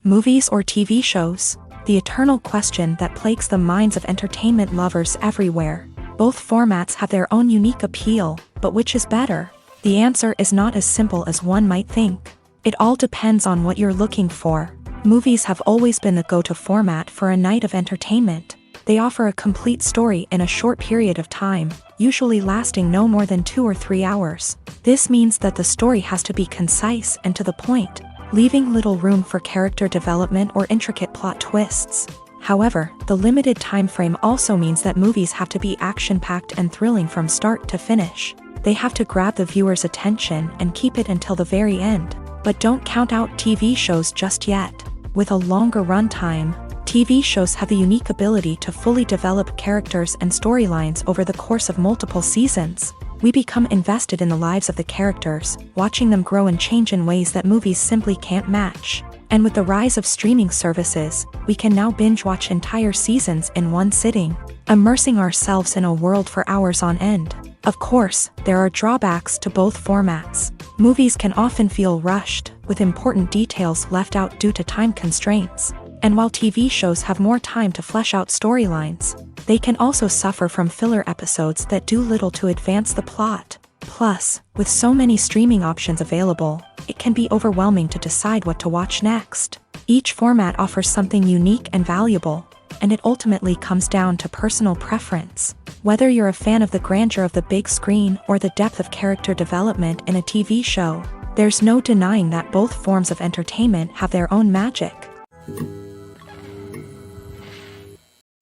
Movies or TV shows? The eternal question that plagues the minds of entertainment lovers everywhere. Both formats have their own unique appeal, but which is better? The answer is not as simple as one might think. It all depends on what you're looking for. Movies have always been the go-to format for a night of entertainment. They offer a complete story in a short period of time, usually lasting no more than 2 or 3 hours. This means that the story has to be concise and to the point, leaving little room for character development or intricate plot twists. However, the limited time frame also means that movies have to be action-packed and thrilling from start to finish. They have to grab the viewer's attention and keep it until the very end. But don't count out TV shows just yet. With a longer runtime, TV shows have the unique ability to fully develop characters and storylines over the course of multiple seasons. We become invested in the lives of the characters, watching them grow and change in ways that movies simply can't match. And with the rise of streaming services, we can now binge-watch entire seasons in one sitting, immersing ourselves in a world for hours on end. Of course, there are drawbacks to both formats. Movies can often feel rushed, with important details left out due to time constraints. And while TV shows have more time to flesh out storylines, they can also suffer from filler episodes that do little to advance the plot. Plus, with so many streaming options available, it can be overwhelming to decide what to watch next. Each format offers something unique and valuable, and it ultimately comes down to personal preference. Whether you're a fan of the grandeur of the big screen or the depth of character development in a TV show, there's no denying that both forms of entertainment have their own magic.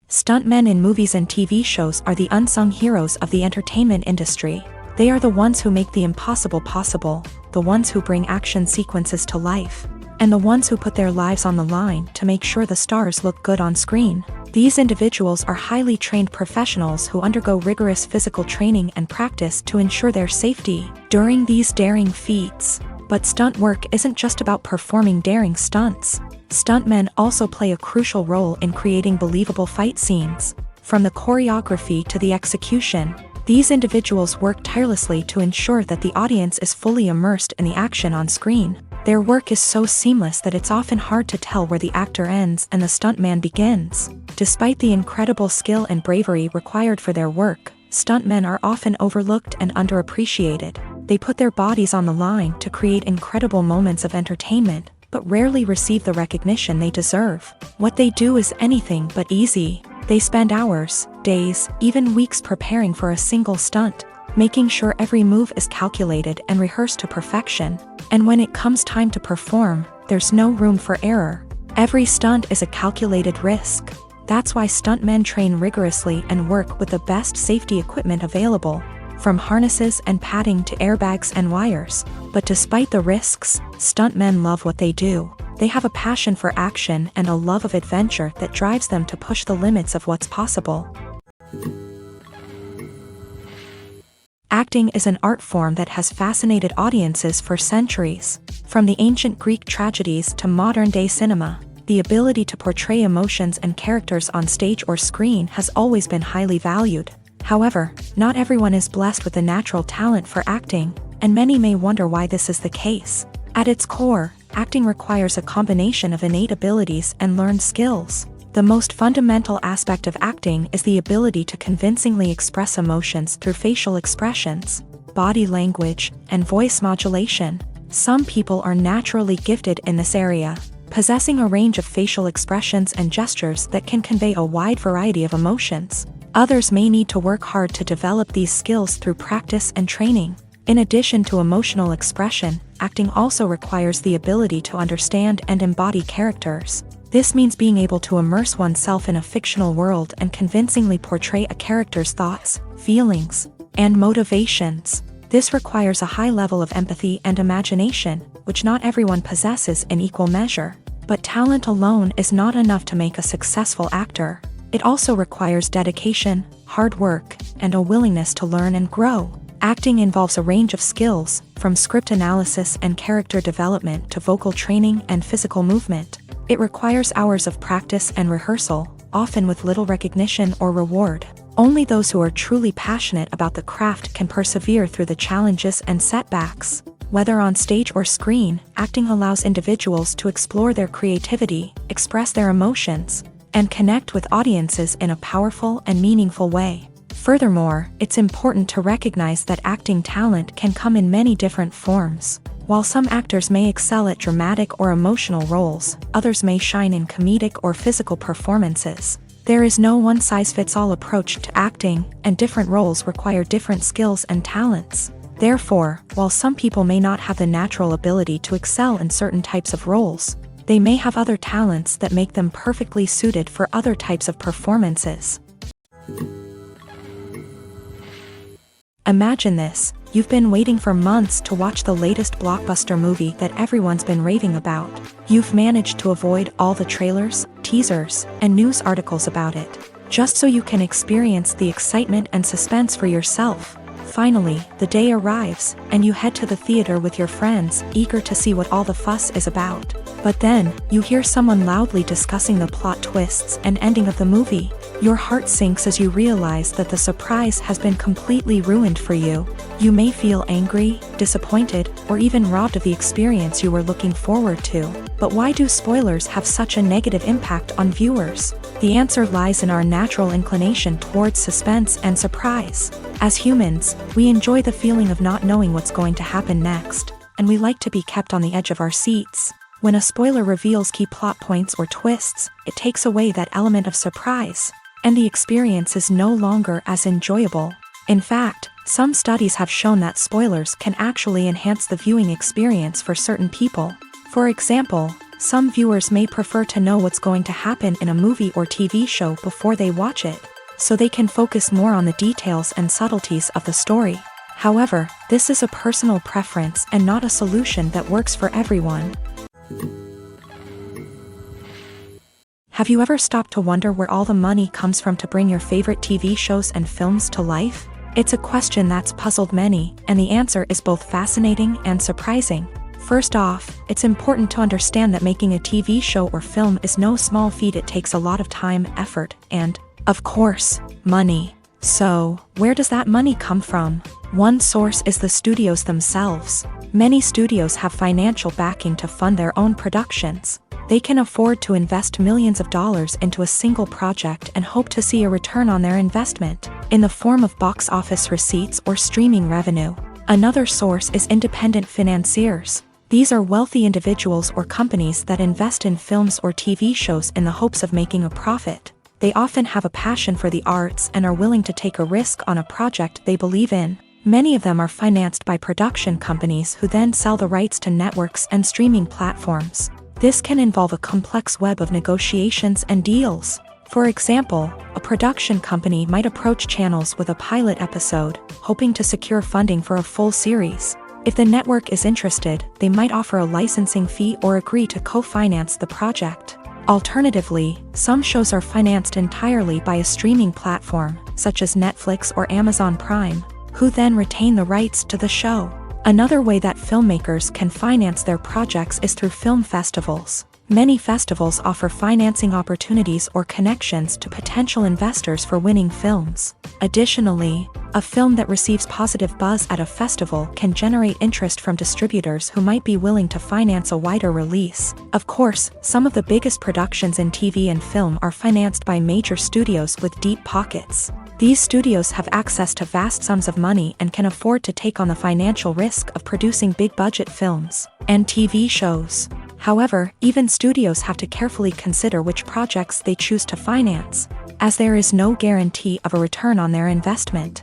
Stuntmen in movies and TV shows are the unsung heroes of the entertainment industry. They are the ones who make the impossible possible, the ones who bring action sequences to life, and the ones who put their lives on the line to make sure the stars look good on screen. These individuals are highly trained professionals who undergo rigorous physical training and practice to ensure their safety during these daring feats. But stunt work isn't just about performing daring stunts. Stuntmen also play a crucial role in creating believable fight scenes. From the choreography to the execution, these individuals work tirelessly to ensure that the audience is fully immersed in the action on screen. Their work is so seamless that it's often hard to tell where the actor ends and the stuntman begins. Despite the incredible skill and bravery required for their work, stuntmen are often overlooked and underappreciated. They put their bodies on the line to create incredible moments of entertainment, but rarely receive the recognition they deserve. What they do is anything but easy. They spend hours, days, even weeks preparing for a single stunt, making sure every move is calculated and rehearsed to perfection. And when it comes time to perform, there's no room for error. Every stunt is a calculated risk. That's why stuntmen train rigorously and work with the best safety equipment available, from harnesses and padding to airbags and wires. But despite the risks, stuntmen love what they do. They have a passion for action and a love of adventure that drives them to push the limits of what's possible. Acting is an art form that has fascinated audiences for centuries. From the ancient Greek tragedies to modern-day cinema, the ability to portray emotions and characters on stage or screen has always been highly valued. However, not everyone is blessed with a natural talent for acting, and many may wonder why this is the case. At its core, acting requires a combination of innate abilities and learned skills. The most fundamental aspect of acting is the ability to convincingly express emotions through facial expressions, body language, and voice modulation. Some people are naturally gifted in this area, possessing a range of facial expressions and gestures that can convey a wide variety of emotions. Others may need to work hard to develop these skills through practice and training. In addition to emotional expression, acting also requires the ability to understand and embody characters. This means being able to immerse oneself in a fictional world and convincingly portray a character's thoughts, feelings, and motivations. This requires a high level of empathy and imagination, which not everyone possesses in equal measure. But talent alone is not enough to make a successful actor. It also requires dedication, hard work, and a willingness to learn and grow. Acting involves a range of skills, from script analysis and character development to vocal training and physical movement. It requires hours of practice and rehearsal, often with little recognition or reward. Only those who are truly passionate about the craft can persevere through the challenges and setbacks. Whether on stage or screen, acting allows individuals to explore their creativity, express their emotions, and connect with audiences in a powerful and meaningful way. Furthermore, it's important to recognize that acting talent can come in many different forms. While some actors may excel at dramatic or emotional roles, others may shine in comedic or physical performances. There is no one-size-fits-all approach to acting, and different roles require different skills and talents. Therefore, while some people may not have the natural ability to excel in certain types of roles, they may have other talents that make them perfectly suited for other types of performances. Imagine this: you've been waiting for months to watch the latest blockbuster movie that everyone's been raving about. You've managed to avoid all the trailers, teasers, and news articles about it, just so you can experience the excitement and suspense for yourself. Finally, the day arrives, and you head to the theater with your friends, eager to see what all the fuss is about. But then, you hear someone loudly discussing the plot twists and ending of the movie. Your heart sinks as you realize that the surprise has been completely ruined for you. You may feel angry, disappointed, or even robbed of the experience you were looking forward to. But why do spoilers have such a negative impact on viewers? The answer lies in our natural inclination towards suspense and surprise. As humans, we enjoy the feeling of not knowing what's going to happen next, and we like to be kept on the edge of our seats. When a spoiler reveals key plot points or twists, it takes away that element of surprise, and the experience is no longer as enjoyable. In fact, some studies have shown that spoilers can actually enhance the viewing experience for certain people. For example, some viewers may prefer to know what's going to happen in a movie or TV show before they watch it, so they can focus more on the details and subtleties of the story. However, this is a personal preference and not a solution that works for everyone. Have you ever stopped to wonder where all the money comes from to bring your favorite TV shows and films to life? It's a question that's puzzled many, and the answer is both fascinating and surprising. First off, it's important to understand that making a TV show or film is no small feat. It takes a lot of time, effort, and, of course, money. So, where does that money come from? One source is the studios themselves. Many studios have financial backing to fund their own productions. They can afford to invest millions of dollars into a single project and hope to see a return on their investment, in the form of box office receipts or streaming revenue. Another source is independent financiers. These are wealthy individuals or companies that invest in films or TV shows in the hopes of making a profit. They often have a passion for the arts and are willing to take a risk on a project they believe in. Many of them are financed by production companies who then sell the rights to networks and streaming platforms. This can involve a complex web of negotiations and deals. For example, a production company might approach channels with a pilot episode, hoping to secure funding for a full series. If the network is interested, they might offer a licensing fee or agree to co-finance the project. Alternatively, some shows are financed entirely by a streaming platform, such as Netflix or Amazon Prime, who then retain the rights to the show. Another way that filmmakers can finance their projects is through film festivals. Many festivals offer financing opportunities or connections to potential investors for winning films. Additionally, a film that receives positive buzz at a festival can generate interest from distributors who might be willing to finance a wider release. Of course, some of the biggest productions in TV and film are financed by major studios with deep pockets. These studios have access to vast sums of money and can afford to take on the financial risk of producing big-budget films and TV shows. However, even studios have to carefully consider which projects they choose to finance, as there is no guarantee of a return on their investment.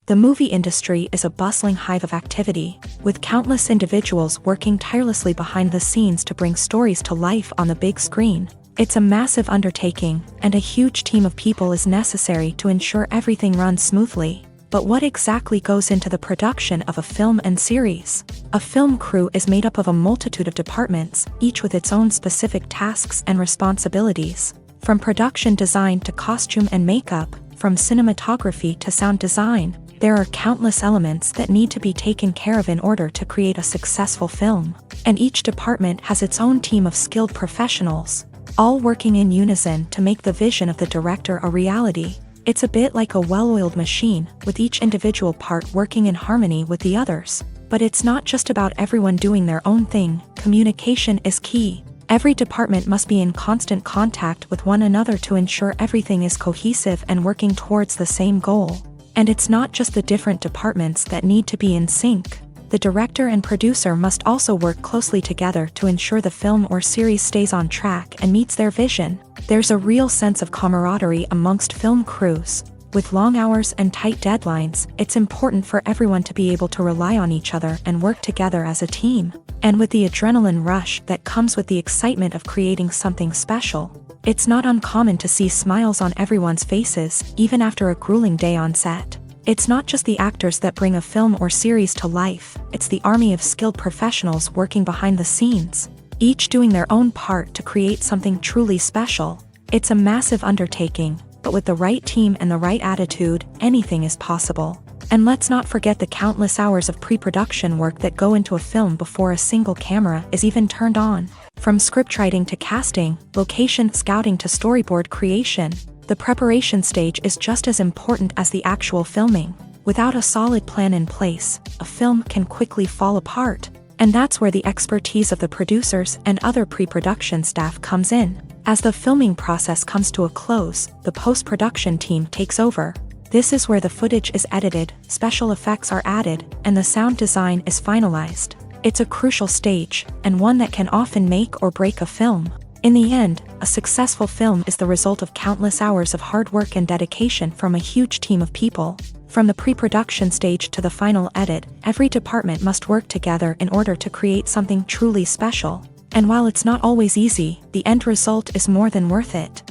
The movie industry is a bustling hive of activity, with countless individuals working tirelessly behind the scenes to bring stories to life on the big screen. It's a massive undertaking, and a huge team of people is necessary to ensure everything runs smoothly. But what exactly goes into the production of a film and series? A film crew is made up of a multitude of departments, each with its own specific tasks and responsibilities. From production design to costume and makeup, from cinematography to sound design, there are countless elements that need to be taken care of in order to create a successful film. And each department has its own team of skilled professionals, all working in unison to make the vision of the director a reality. It's a bit like a well-oiled machine, with each individual part working in harmony with the others. But it's not just about everyone doing their own thing. Communication is key. Every department must be in constant contact with one another to ensure everything is cohesive and working towards the same goal. And it's not just the different departments that need to be in sync. The director and producer must also work closely together to ensure the film or series stays on track and meets their vision. There's a real sense of camaraderie amongst film crews. With long hours and tight deadlines, it's important for everyone to be able to rely on each other and work together as a team. And with the adrenaline rush that comes with the excitement of creating something special, it's not uncommon to see smiles on everyone's faces, even after a grueling day on set. It's not just the actors that bring a film or series to life, it's the army of skilled professionals working behind the scenes, each doing their own part to create something truly special. It's a massive undertaking, but with the right team and the right attitude, anything is possible. And let's not forget the countless hours of pre-production work that go into a film before a single camera is even turned on. From scriptwriting to casting, location scouting to storyboard creation, the preparation stage is just as important as the actual filming. Without a solid plan in place, a film can quickly fall apart. And that's where the expertise of the producers and other pre-production staff comes in. As the filming process comes to a close, the post-production team takes over. This is where the footage is edited, special effects are added, and the sound design is finalized. It's a crucial stage, and one that can often make or break a film. In the end, a successful film is the result of countless hours of hard work and dedication from a huge team of people. From the pre-production stage to the final edit, every department must work together in order to create something truly special. And while it's not always easy, the end result is more than worth it.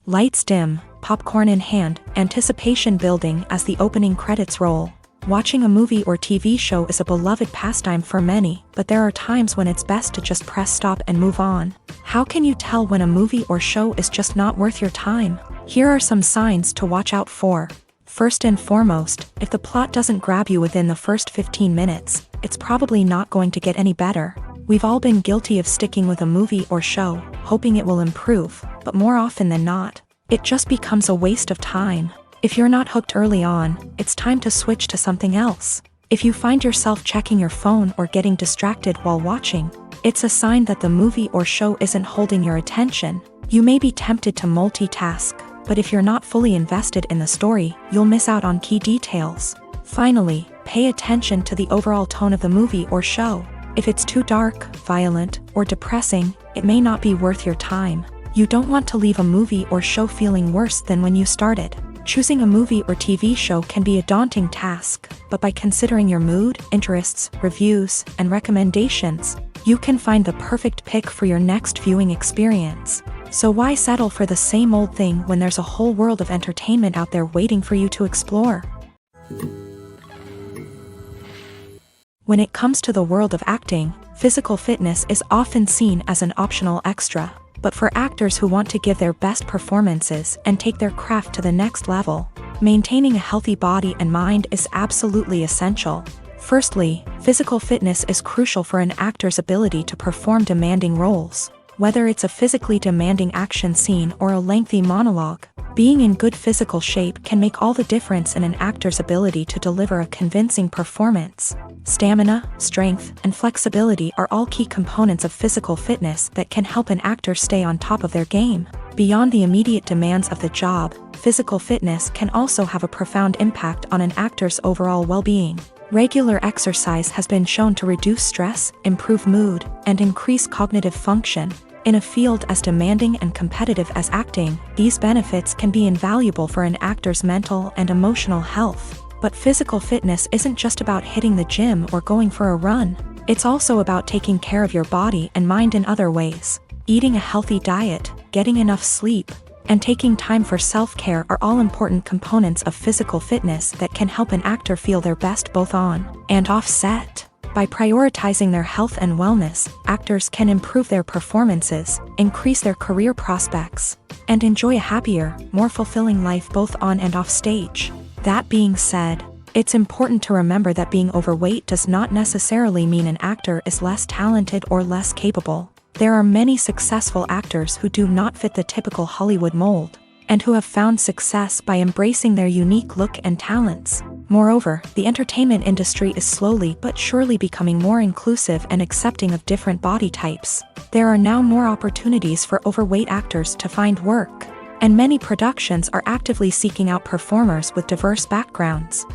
Lights dim, popcorn in hand, anticipation building as the opening credits roll. Watching a movie or TV show is a beloved pastime for many, but there are times when it's best to just press stop and move on. How can you tell when a movie or show is just not worth your time? Here are some signs to watch out for. First and foremost, if the plot doesn't grab you within the first 15 minutes, it's probably not going to get any better. We've all been guilty of sticking with a movie or show, hoping it will improve, but more often than not, it just becomes a waste of time. If you're not hooked early on, it's time to switch to something else. If you find yourself checking your phone or getting distracted while watching, it's a sign that the movie or show isn't holding your attention. You may be tempted to multitask, but if you're not fully invested in the story, you'll miss out on key details. Finally, pay attention to the overall tone of the movie or show. If it's too dark, violent, or depressing, it may not be worth your time. You don't want to leave a movie or show feeling worse than when you started. Choosing a movie or TV show can be a daunting task, but by considering your mood, interests, reviews, and recommendations, you can find the perfect pick for your next viewing experience. So why settle for the same old thing when there's a whole world of entertainment out there waiting for you to explore? When it comes to the world of acting, physical fitness is often seen as an optional extra. But for actors who want to give their best performances and take their craft to the next level, maintaining a healthy body and mind is absolutely essential. Firstly, physical fitness is crucial for an actor's ability to perform demanding roles. Whether it's a physically demanding action scene or a lengthy monologue, being in good physical shape can make all the difference in an actor's ability to deliver a convincing performance. Stamina, strength, and flexibility are all key components of physical fitness that can help an actor stay on top of their game. Beyond the immediate demands of the job, physical fitness can also have a profound impact on an actor's overall well-being. Regular exercise has been shown to reduce stress, improve mood, and increase cognitive function. In a field as demanding and competitive as acting, these benefits can be invaluable for an actor's mental and emotional health. But physical fitness isn't just about hitting the gym or going for a run. It's also about taking care of your body and mind in other ways. Eating a healthy diet, getting enough sleep, and taking time for self-care are all important components of physical fitness that can help an actor feel their best both on and off set. By prioritizing their health and wellness, actors can improve their performances, increase their career prospects, and enjoy a happier, more fulfilling life both on and off stage. That being said, it's important to remember that being overweight does not necessarily mean an actor is less talented or less capable. There are many successful actors who do not fit the typical Hollywood mold, and who have found success by embracing their unique look and talents. Moreover, the entertainment industry is slowly but surely becoming more inclusive and accepting of different body types. There are now more opportunities for overweight actors to find work, and many productions are actively seeking out performers with diverse backgrounds.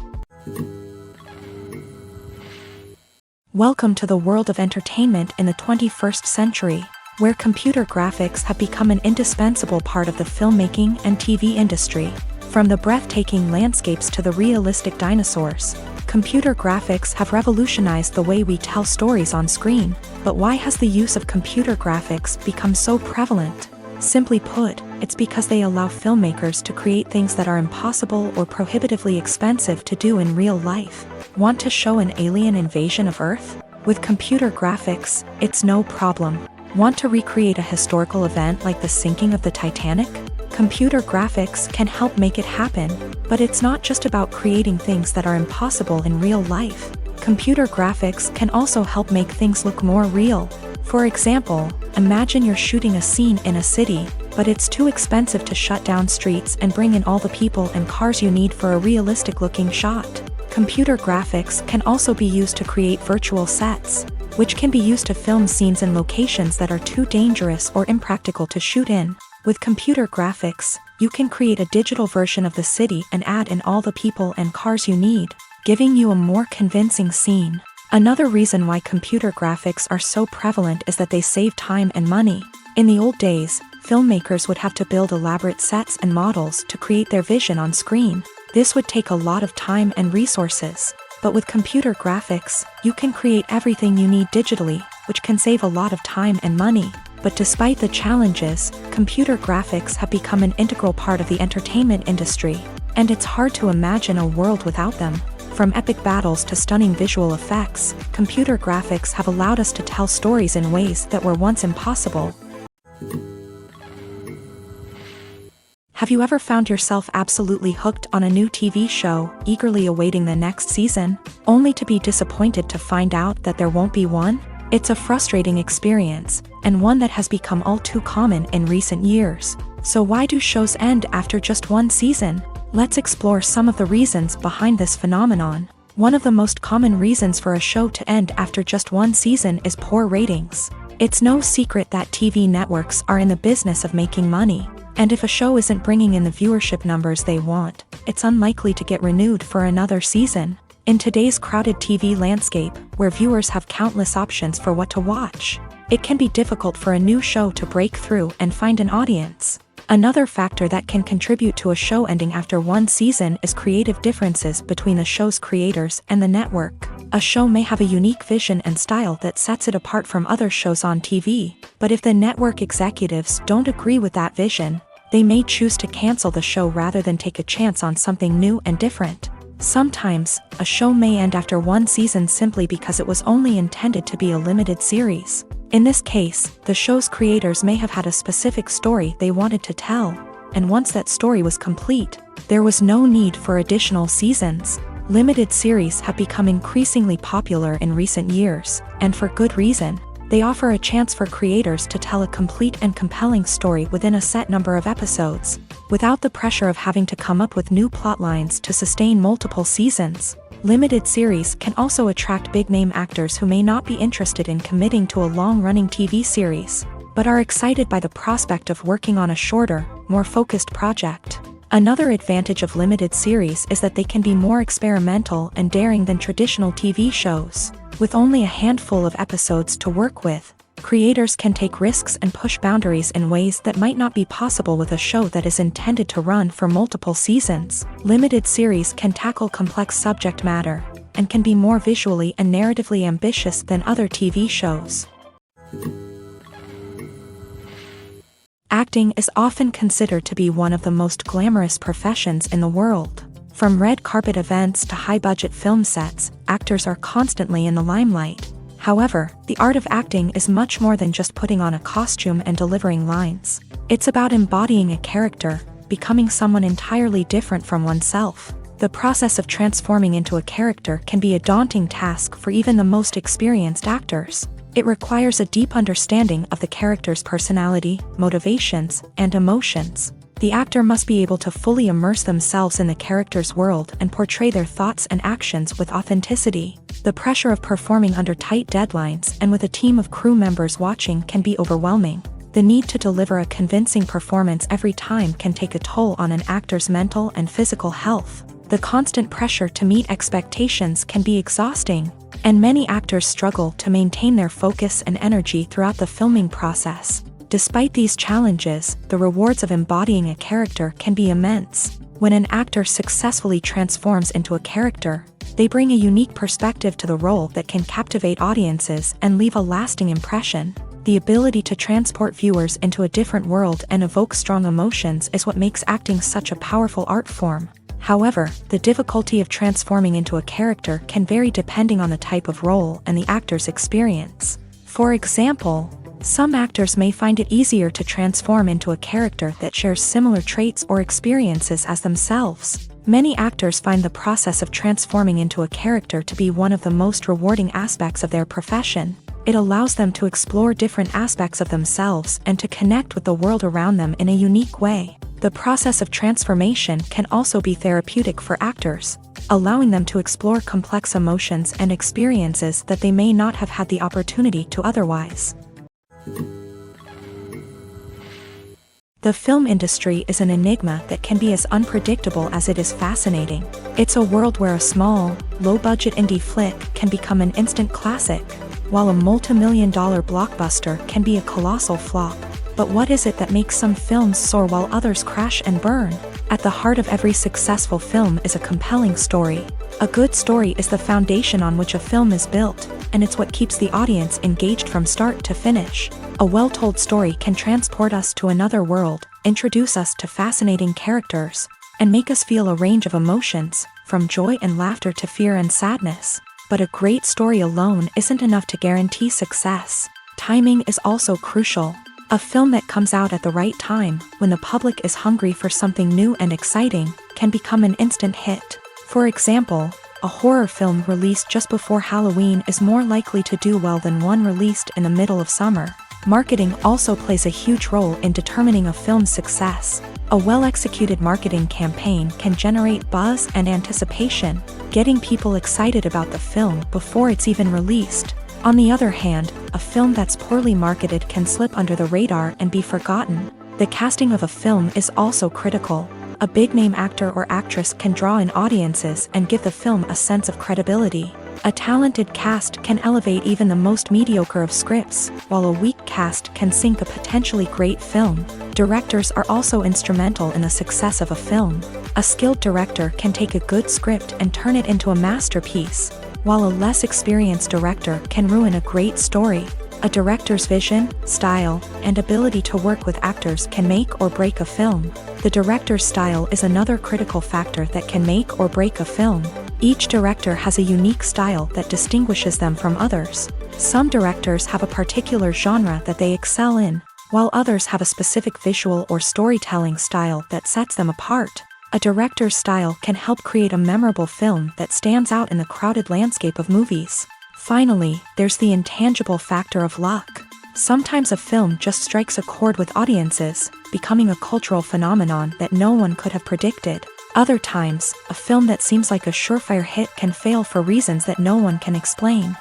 Welcome to the world of entertainment in the 21st century, where computer graphics have become an indispensable part of the filmmaking and TV industry. From the breathtaking landscapes to the realistic dinosaurs, computer graphics have revolutionized the way we tell stories on screen. But why has the use of computer graphics become so prevalent? Simply put, it's because they allow filmmakers to create things that are impossible or prohibitively expensive to do in real life. Want to show an alien invasion of Earth? With computer graphics, it's no problem. Want to recreate a historical event like the sinking of the Titanic? Computer graphics can help make it happen, but it's not just about creating things that are impossible in real life. Computer graphics can also help make things look more real. For example, imagine you're shooting a scene in a city, but it's too expensive to shut down streets and bring in all the people and cars you need for a realistic-looking shot. Computer graphics can also be used to create virtual sets, which can be used to film scenes in locations that are too dangerous or impractical to shoot in. With computer graphics, you can create a digital version of the city and add in all the people and cars you need, giving you a more convincing scene. Another reason why computer graphics are so prevalent is that they save time and money. In the old days, filmmakers would have to build elaborate sets and models to create their vision on screen. This would take a lot of time and resources. But with computer graphics, you can create everything you need digitally, which can save a lot of time and money. But despite the challenges, computer graphics have become an integral part of the entertainment industry, and it's hard to imagine a world without them. From epic battles to stunning visual effects, computer graphics have allowed us to tell stories in ways that were once impossible. Have you ever found yourself absolutely hooked on a new TV show, eagerly awaiting the next season, only to be disappointed to find out that there won't be one? It's a frustrating experience, and one that has become all too common in recent years. So why do shows end after just one season? Let's explore some of the reasons behind this phenomenon. One of the most common reasons for a show to end after just one season is poor ratings. It's no secret that TV networks are in the business of making money, and if a show isn't bringing in the viewership numbers they want, it's unlikely to get renewed for another season. In today's crowded TV landscape, where viewers have countless options for what to watch, it can be difficult for a new show to break through and find an audience. Another factor that can contribute to a show ending after one season is creative differences between the show's creators and the network. A show may have a unique vision and style that sets it apart from other shows on TV, but if the network executives don't agree with that vision, they may choose to cancel the show rather than take a chance on something new and different. Sometimes, a show may end after one season simply because it was only intended to be a limited series. In this case, the show's creators may have had a specific story they wanted to tell, and once that story was complete, there was no need for additional seasons. Limited series have become increasingly popular in recent years, and for good reason. They offer a chance for creators to tell a complete and compelling story within a set number of episodes, without the pressure of having to come up with new plotlines to sustain multiple seasons. Limited series can also attract big-name actors who may not be interested in committing to a long-running TV series, but are excited by the prospect of working on a shorter, more focused project. Another advantage of limited series is that they can be more experimental and daring than traditional TV shows. With only a handful of episodes to work with, creators can take risks and push boundaries in ways that might not be possible with a show that is intended to run for multiple seasons. Limited series can tackle complex subject matter, and can be more visually and narratively ambitious than other TV shows. Acting is often considered to be one of the most glamorous professions in the world. From red carpet events to high-budget film sets, actors are constantly in the limelight. However, the art of acting is much more than just putting on a costume and delivering lines. It's about embodying a character, becoming someone entirely different from oneself. The process of transforming into a character can be a daunting task for even the most experienced actors. It requires a deep understanding of the character's personality, motivations, and emotions. The actor must be able to fully immerse themselves in the character's world and portray their thoughts and actions with authenticity. The pressure of performing under tight deadlines and with a team of crew members watching can be overwhelming. The need to deliver a convincing performance every time can take a toll on an actor's mental and physical health. The constant pressure to meet expectations can be exhausting, and many actors struggle to maintain their focus and energy throughout the filming process. Despite these challenges, the rewards of embodying a character can be immense. When an actor successfully transforms into a character, they bring a unique perspective to the role that can captivate audiences and leave a lasting impression. The ability to transport viewers into a different world and evoke strong emotions is what makes acting such a powerful art form. However, the difficulty of transforming into a character can vary depending on the type of role and the actor's experience. For example, some actors may find it easier to transform into a character that shares similar traits or experiences as themselves. Many actors find the process of transforming into a character to be one of the most rewarding aspects of their profession. It allows them to explore different aspects of themselves and to connect with the world around them in a unique way. The process of transformation can also be therapeutic for actors, allowing them to explore complex emotions and experiences that they may not have had the opportunity to otherwise. The film industry is an enigma that can be as unpredictable as it is fascinating. It's a world where a small, low-budget indie flick can become an instant classic, while a multi-million-dollar blockbuster can be a colossal flop. But what is it that makes some films soar while others crash and burn? At the heart of every successful film is a compelling story. A good story is the foundation on which a film is built, and it's what keeps the audience engaged from start to finish. A well-told story can transport us to another world, introduce us to fascinating characters, and make us feel a range of emotions, from joy and laughter to fear and sadness. But a great story alone isn't enough to guarantee success. Timing is also crucial. A film that comes out at the right time, when the public is hungry for something new and exciting, can become an instant hit. For example, a horror film released just before Halloween is more likely to do well than one released in the middle of summer. Marketing also plays a huge role in determining a film's success. A well-executed marketing campaign can generate buzz and anticipation, getting people excited about the film before it's even released. On the other hand, a film that's poorly marketed can slip under the radar and be forgotten. The casting of a film is also critical. A big-name actor or actress can draw in audiences and give the film a sense of credibility. A talented cast can elevate even the most mediocre of scripts, while a weak cast can sink a potentially great film. Directors are also instrumental in the success of a film. A skilled director can take a good script and turn it into a masterpiece, while a less experienced director can ruin a great story. A director's vision, style, and ability to work with actors can make or break a film. The director's style is another critical factor that can make or break a film. Each director has a unique style that distinguishes them from others. Some directors have a particular genre that they excel in, while others have a specific visual or storytelling style that sets them apart. A director's style can help create a memorable film that stands out in the crowded landscape of movies. Finally, there's the intangible factor of luck. Sometimes a film just strikes a chord with audiences, becoming a cultural phenomenon that no one could have predicted. Other times, a film that seems like a surefire hit can fail for reasons that no one can explain.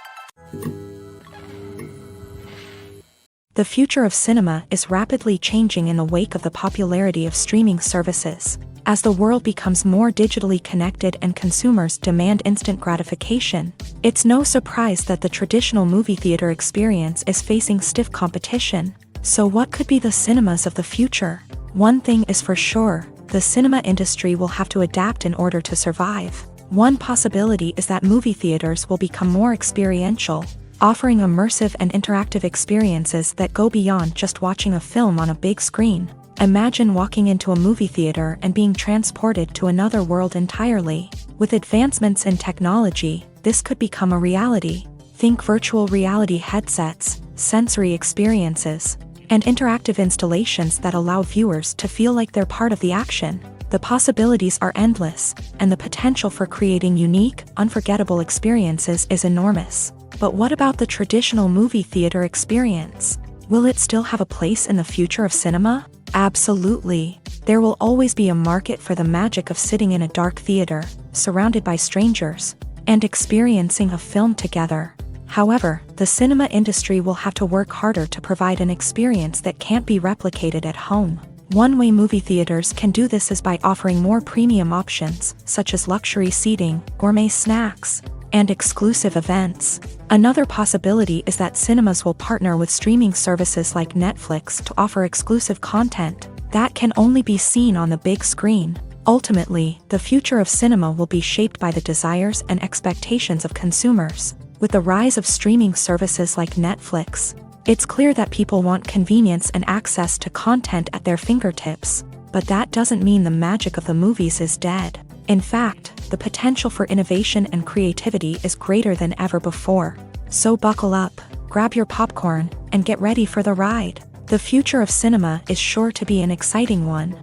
The future of cinema is rapidly changing in the wake of the popularity of streaming services. As the world becomes more digitally connected and consumers demand instant gratification, it's no surprise that the traditional movie theater experience is facing stiff competition. So what could be the cinemas of the future? One thing is for sure, the cinema industry will have to adapt in order to survive. One possibility is that movie theaters will become more experiential, offering immersive and interactive experiences that go beyond just watching a film on a big screen. Imagine walking into a movie theater and being transported to another world entirely. With advancements in technology, this could become a reality. Think virtual reality headsets, sensory experiences, and interactive installations that allow viewers to feel like they're part of the action. The possibilities are endless, and the potential for creating unique, unforgettable experiences is enormous. But what about the traditional movie theater experience? Will it still have a place in the future of cinema? Absolutely. There will always be a market for the magic of sitting in a dark theater, surrounded by strangers, and experiencing a film together. However, the cinema industry will have to work harder to provide an experience that can't be replicated at home. One way movie theaters can do this is by offering more premium options, such as luxury seating, gourmet snacks, and exclusive events. Another possibility is that cinemas will partner with streaming services like Netflix to offer exclusive content that can only be seen on the big screen. Ultimately, the future of cinema will be shaped by the desires and expectations of consumers. With the rise of streaming services like Netflix, it's clear that people want convenience and access to content at their fingertips. But that doesn't mean the magic of the movies is dead. In fact, the potential for innovation and creativity is greater than ever before. So buckle up, grab your popcorn, and get ready for the ride. The future of cinema is sure to be an exciting one.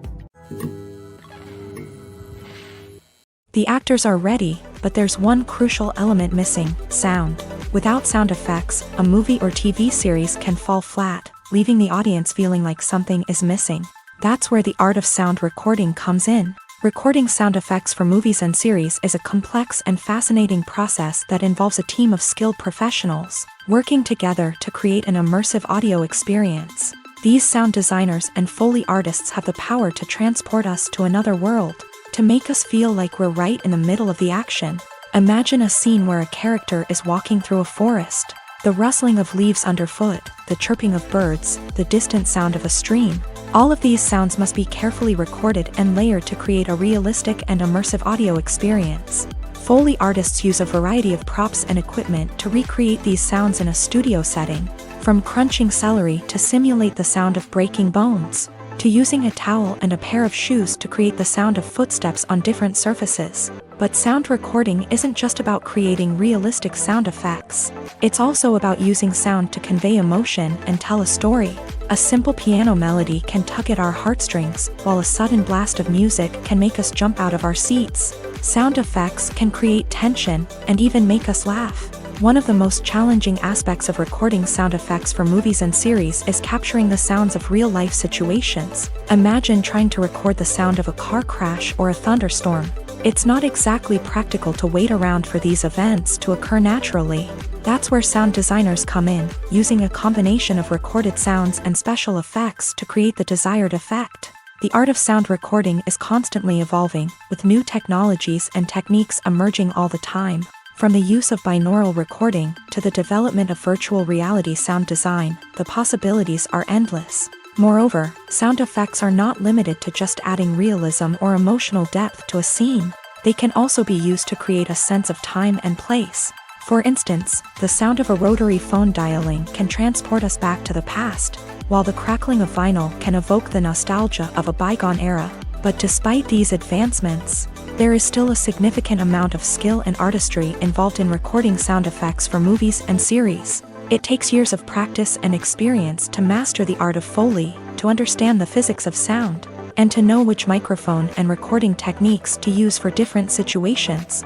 The actors are ready, but there's one crucial element missing: sound. Without sound effects, a movie or TV series can fall flat, leaving the audience feeling like something is missing. That's where the art of sound recording comes in. Recording sound effects for movies and series is a complex and fascinating process that involves a team of skilled professionals working together to create an immersive audio experience. These sound designers and Foley artists have the power to transport us to another world, to make us feel like we're right in the middle of the action. Imagine a scene where a character is walking through a forest. The rustling of leaves underfoot, the chirping of birds, the distant sound of a stream. All of these sounds must be carefully recorded and layered to create a realistic and immersive audio experience. Foley artists use a variety of props and equipment to recreate these sounds in a studio setting, from crunching celery to simulate the sound of breaking bones, to using a towel and a pair of shoes to create the sound of footsteps on different surfaces. But sound recording isn't just about creating realistic sound effects. It's also about using sound to convey emotion and tell a story. A simple piano melody can tug at our heartstrings, while a sudden blast of music can make us jump out of our seats. Sound effects can create tension and even make us laugh. One of the most challenging aspects of recording sound effects for movies and series is capturing the sounds of real-life situations. Imagine trying to record the sound of a car crash or a thunderstorm. It's not exactly practical to wait around for these events to occur naturally. That's where sound designers come in, using a combination of recorded sounds and special effects to create the desired effect. The art of sound recording is constantly evolving, with new technologies and techniques emerging all the time. From the use of binaural recording to the development of virtual reality sound design, the possibilities are endless. Moreover, sound effects are not limited to just adding realism or emotional depth to a scene. They can also be used to create a sense of time and place. For instance, the sound of a rotary phone dialing can transport us back to the past, while the crackling of vinyl can evoke the nostalgia of a bygone era. But despite these advancements, there is still a significant amount of skill and artistry involved in recording sound effects for movies and series. It takes years of practice and experience to master the art of Foley, to understand the physics of sound, and to know which microphone and recording techniques to use for different situations.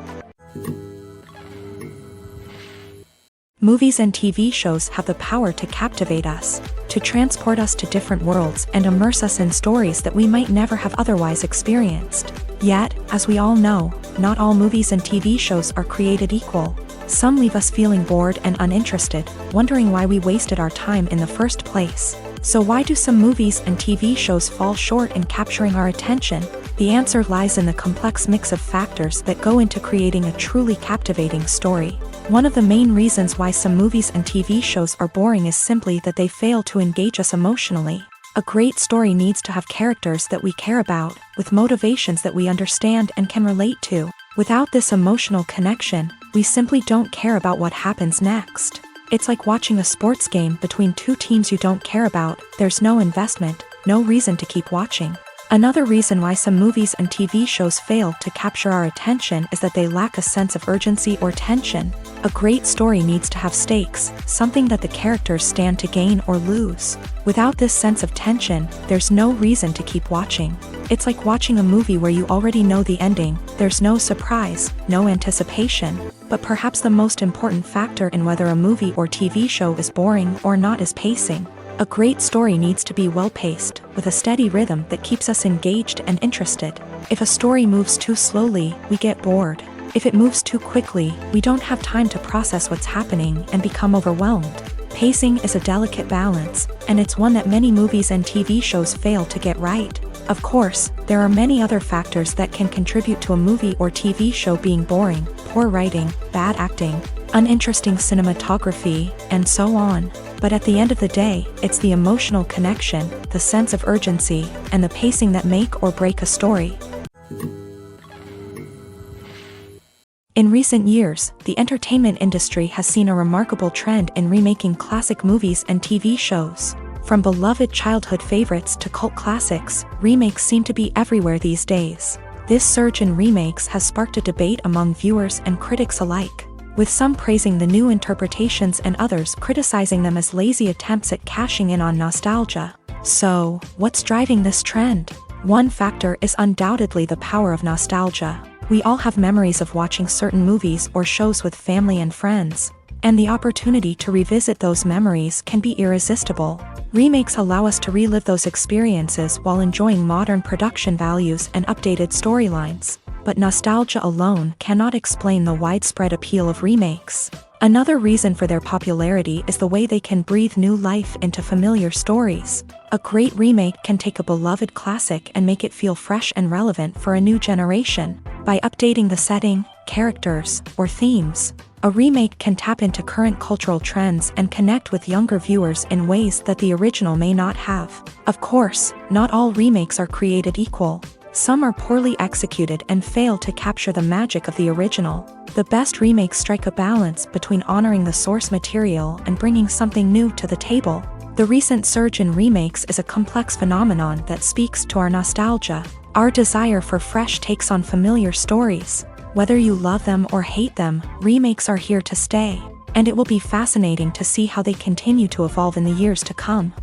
Movies and TV shows have the power to captivate us, to transport us to different worlds and immerse us in stories that we might never have otherwise experienced. Yet, as we all know, not all movies and TV shows are created equal. Some leave us feeling bored and uninterested, wondering why we wasted our time in the first place. So why do some movies and TV shows fall short in capturing our attention? The answer lies in the complex mix of factors that go into creating a truly captivating story. One of the main reasons why some movies and TV shows are boring is simply that they fail to engage us emotionally. A great story needs to have characters that we care about, with motivations that we understand and can relate to. Without this emotional connection, we simply don't care about what happens next. It's like watching a sports game between two teams you don't care about. There's no investment, no reason to keep watching. Another reason why some movies and TV shows fail to capture our attention is that they lack a sense of urgency or tension. A great story needs to have stakes, something that the characters stand to gain or lose. Without this sense of tension, there's no reason to keep watching. It's like watching a movie where you already know the ending. There's no surprise, no anticipation. But perhaps the most important factor in whether a movie or TV show is boring or not is pacing. A great story needs to be well-paced, with a steady rhythm that keeps us engaged and interested. If a story moves too slowly, we get bored. If it moves too quickly, we don't have time to process what's happening and become overwhelmed. Pacing is a delicate balance, and it's one that many movies and TV shows fail to get right. Of course, there are many other factors that can contribute to a movie or TV show being boring: poor writing, bad acting, uninteresting cinematography, and so on. But at the end of the day, it's the emotional connection, the sense of urgency, and the pacing that make or break a story. In recent years, the entertainment industry has seen a remarkable trend in remaking classic movies and TV shows. From beloved childhood favorites to cult classics, remakes seem to be everywhere these days. This surge in remakes has sparked a debate among viewers and critics alike, with some praising the new interpretations and others criticizing them as lazy attempts at cashing in on nostalgia. So, what's driving this trend? One factor is undoubtedly the power of nostalgia. We all have memories of watching certain movies or shows with family and friends, and the opportunity to revisit those memories can be irresistible. Remakes allow us to relive those experiences while enjoying modern production values and updated storylines. But nostalgia alone cannot explain the widespread appeal of remakes. Another reason for their popularity is the way they can breathe new life into familiar stories. A great remake can take a beloved classic and make it feel fresh and relevant for a new generation. By updating the setting, characters, or themes, a remake can tap into current cultural trends and connect with younger viewers in ways that the original may not have. Of course, not all remakes are created equal. Some are poorly executed and fail to capture the magic of the original. The best remakes strike a balance between honoring the source material and bringing something new to the table. The recent surge in remakes is a complex phenomenon that speaks to our nostalgia, our desire for fresh takes on familiar stories. Whether you love them or hate them, remakes are here to stay, and it will be fascinating to see how they continue to evolve in the years to come.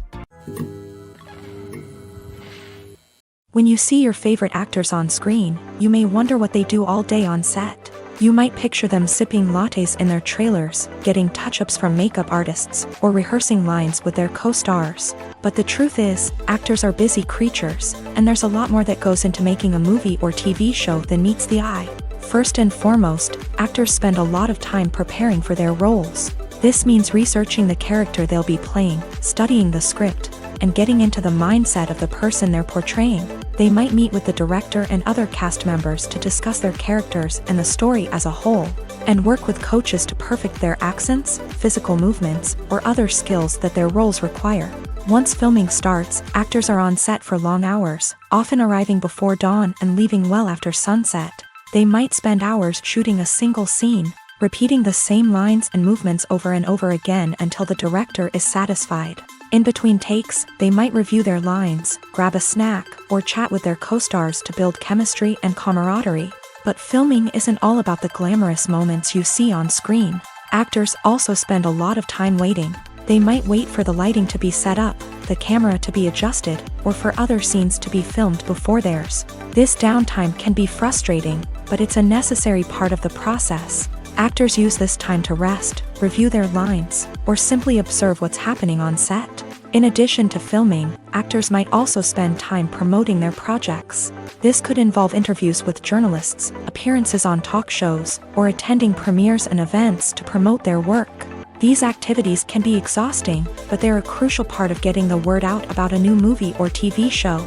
When you see your favorite actors on screen, you may wonder what they do all day on set. You might picture them sipping lattes in their trailers, getting touch-ups from makeup artists, or rehearsing lines with their co-stars. But the truth is, actors are busy creatures, and there's a lot more that goes into making a movie or TV show than meets the eye. First and foremost, actors spend a lot of time preparing for their roles. This means researching the character they'll be playing, studying the script, and getting into the mindset of the person they're portraying. They might meet with the director and other cast members to discuss their characters and the story as a whole, and work with coaches to perfect their accents, physical movements, or other skills that their roles require. Once filming starts, actors are on set for long hours, often arriving before dawn and leaving well after sunset. They might spend hours shooting a single scene, repeating the same lines and movements over and over again until the director is satisfied. In between takes, they might review their lines, grab a snack, or chat with their co-stars to build chemistry and camaraderie. But filming isn't all about the glamorous moments you see on screen. Actors also spend a lot of time waiting. They might wait for the lighting to be set up, the camera to be adjusted, or for other scenes to be filmed before theirs. This downtime can be frustrating, but it's a necessary part of the process. Actors use this time to rest, review their lines, or simply observe what's happening on set. In addition to filming, actors might also spend time promoting their projects. This could involve interviews with journalists, appearances on talk shows, or attending premieres and events to promote their work. These activities can be exhausting, but they're a crucial part of getting the word out about a new movie or TV show.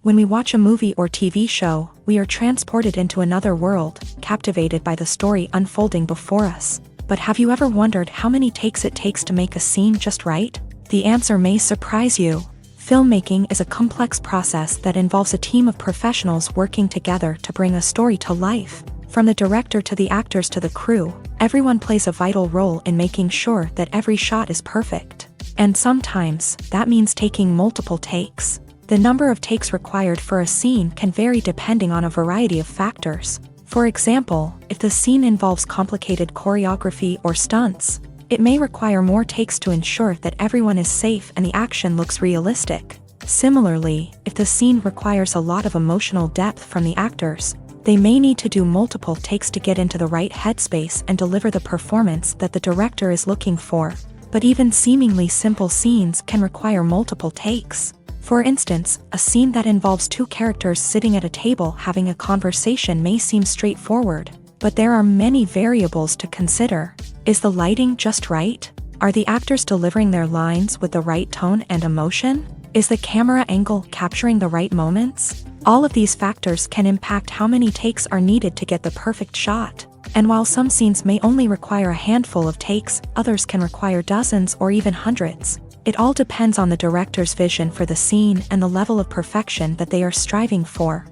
When we watch a movie or TV show, we are transported into another world, captivated by the story unfolding before us. But have you ever wondered how many takes it takes to make a scene just right? The answer may surprise you. Filmmaking is a complex process that involves a team of professionals working together to bring a story to life. From the director to the actors to the crew, everyone plays a vital role in making sure that every shot is perfect. And sometimes, that means taking multiple takes. The number of takes required for a scene can vary depending on a variety of factors. For example, if the scene involves complicated choreography or stunts, it may require more takes to ensure that everyone is safe and the action looks realistic. Similarly, if the scene requires a lot of emotional depth from the actors, they may need to do multiple takes to get into the right headspace and deliver the performance that the director is looking for. But even seemingly simple scenes can require multiple takes. For instance, a scene that involves two characters sitting at a table having a conversation may seem straightforward, but there are many variables to consider. Is the lighting just right? Are the actors delivering their lines with the right tone and emotion? Is the camera angle capturing the right moments? All of these factors can impact how many takes are needed to get the perfect shot. And while some scenes may only require a handful of takes, others can require dozens or even hundreds. It all depends on the director's vision for the scene and the level of perfection that they are striving for.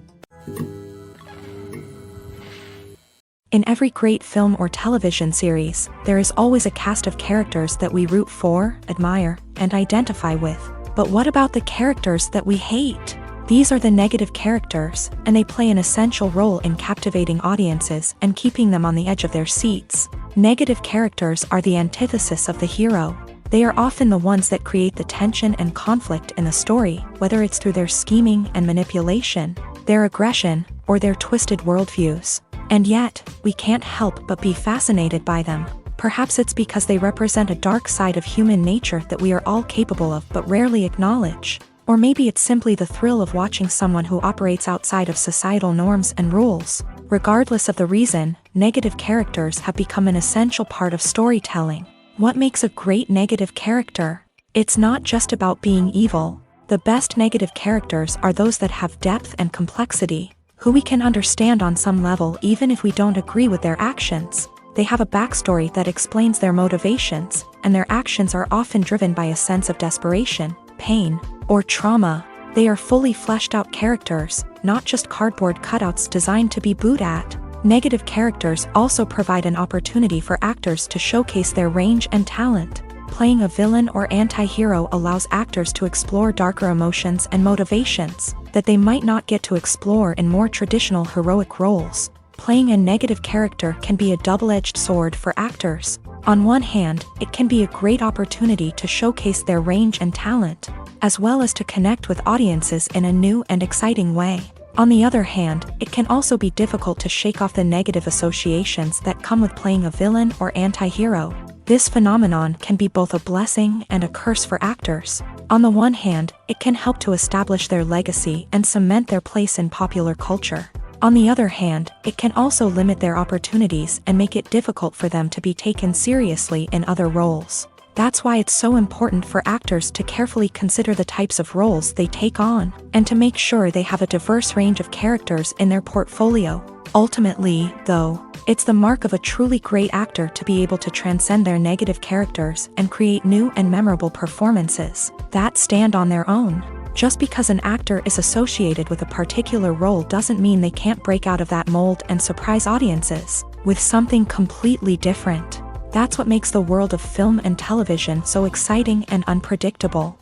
In every great film or television series, there is always a cast of characters that we root for, admire, and identify with. But what about the characters that we hate? These are the negative characters, and they play an essential role in captivating audiences and keeping them on the edge of their seats. Negative characters are the antithesis of the hero. They are often the ones that create the tension and conflict in the story, whether it's through their scheming and manipulation, their aggression, or their twisted worldviews. And yet, we can't help but be fascinated by them. Perhaps it's because they represent a dark side of human nature that we are all capable of but rarely acknowledge. Or maybe it's simply the thrill of watching someone who operates outside of societal norms and rules. Regardless of the reason, negative characters have become an essential part of storytelling. What makes a great negative character? It's not just about being evil. The best negative characters are those that have depth and complexity, who we can understand on some level even if we don't agree with their actions. They have a backstory that explains their motivations, and their actions are often driven by a sense of desperation, pain, or trauma. They are fully fleshed out characters, not just cardboard cutouts designed to be booed at. Negative characters also provide an opportunity for actors to showcase their range and talent. Playing a villain or anti-hero allows actors to explore darker emotions and motivations that they might not get to explore in more traditional heroic roles. Playing a negative character can be a double-edged sword for actors. On one hand, it can be a great opportunity to showcase their range and talent, as well as to connect with audiences in a new and exciting way. On the other hand, it can also be difficult to shake off the negative associations that come with playing a villain or anti-hero. This phenomenon can be both a blessing and a curse for actors. On the one hand, it can help to establish their legacy and cement their place in popular culture. On the other hand, it can also limit their opportunities and make it difficult for them to be taken seriously in other roles. That's why it's so important for actors to carefully consider the types of roles they take on, and to make sure they have a diverse range of characters in their portfolio. Ultimately, though, it's the mark of a truly great actor to be able to transcend their negative characters and create new and memorable performances that stand on their own. Just because an actor is associated with a particular role doesn't mean they can't break out of that mold and surprise audiences with something completely different. That's what makes the world of film and television so exciting and unpredictable.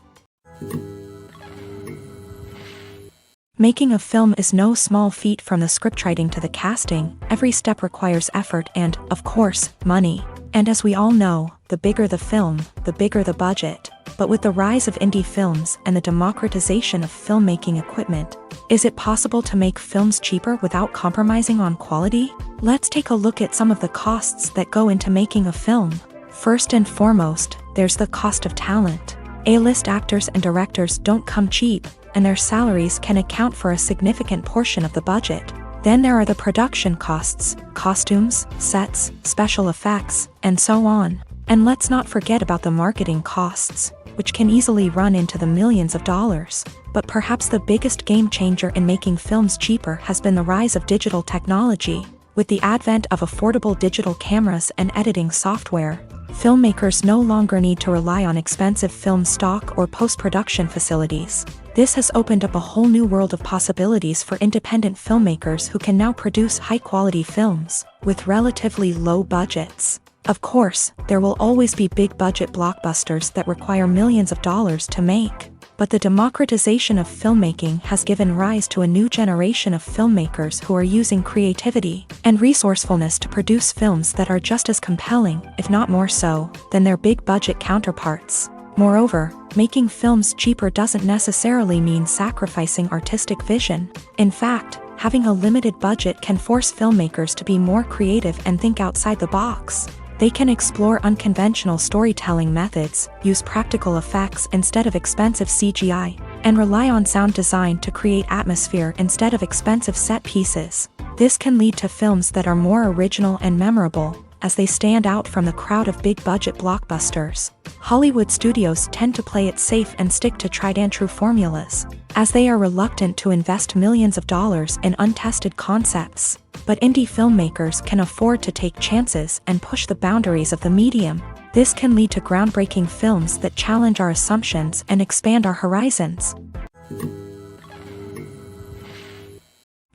Making a film is no small feat. From the scriptwriting to the casting, every step requires effort and, of course, money. And as we all know, the bigger the film, the bigger the budget. But with the rise of indie films and the democratization of filmmaking equipment, is it possible to make films cheaper without compromising on quality? Let's take a look at some of the costs that go into making a film. First and foremost, there's the cost of talent. A-list actors and directors don't come cheap, and their salaries can account for a significant portion of the budget. Then there are the production costs, costumes, sets, special effects, and so on. And let's not forget about the marketing costs, which can easily run into the millions of dollars. But perhaps the biggest game changer in making films cheaper has been the rise of digital technology. With the advent of affordable digital cameras and editing software, filmmakers no longer need to rely on expensive film stock or post-production facilities. This has opened up a whole new world of possibilities for independent filmmakers who can now produce high-quality films with relatively low budgets. Of course, there will always be big-budget blockbusters that require millions of dollars to make. But the democratization of filmmaking has given rise to a new generation of filmmakers who are using creativity and resourcefulness to produce films that are just as compelling, if not more so, than their big-budget counterparts. Moreover, making films cheaper doesn't necessarily mean sacrificing artistic vision. In fact, having a limited budget can force filmmakers to be more creative and think outside the box. They can explore unconventional storytelling methods, use practical effects instead of expensive CGI, and rely on sound design to create atmosphere instead of expensive set pieces. This can lead to films that are more original and memorable, as they stand out from the crowd of big-budget blockbusters. Hollywood studios tend to play it safe and stick to tried-and-true formulas, as they are reluctant to invest millions of dollars in untested concepts. But indie filmmakers can afford to take chances and push the boundaries of the medium. This can lead to groundbreaking films that challenge our assumptions and expand our horizons.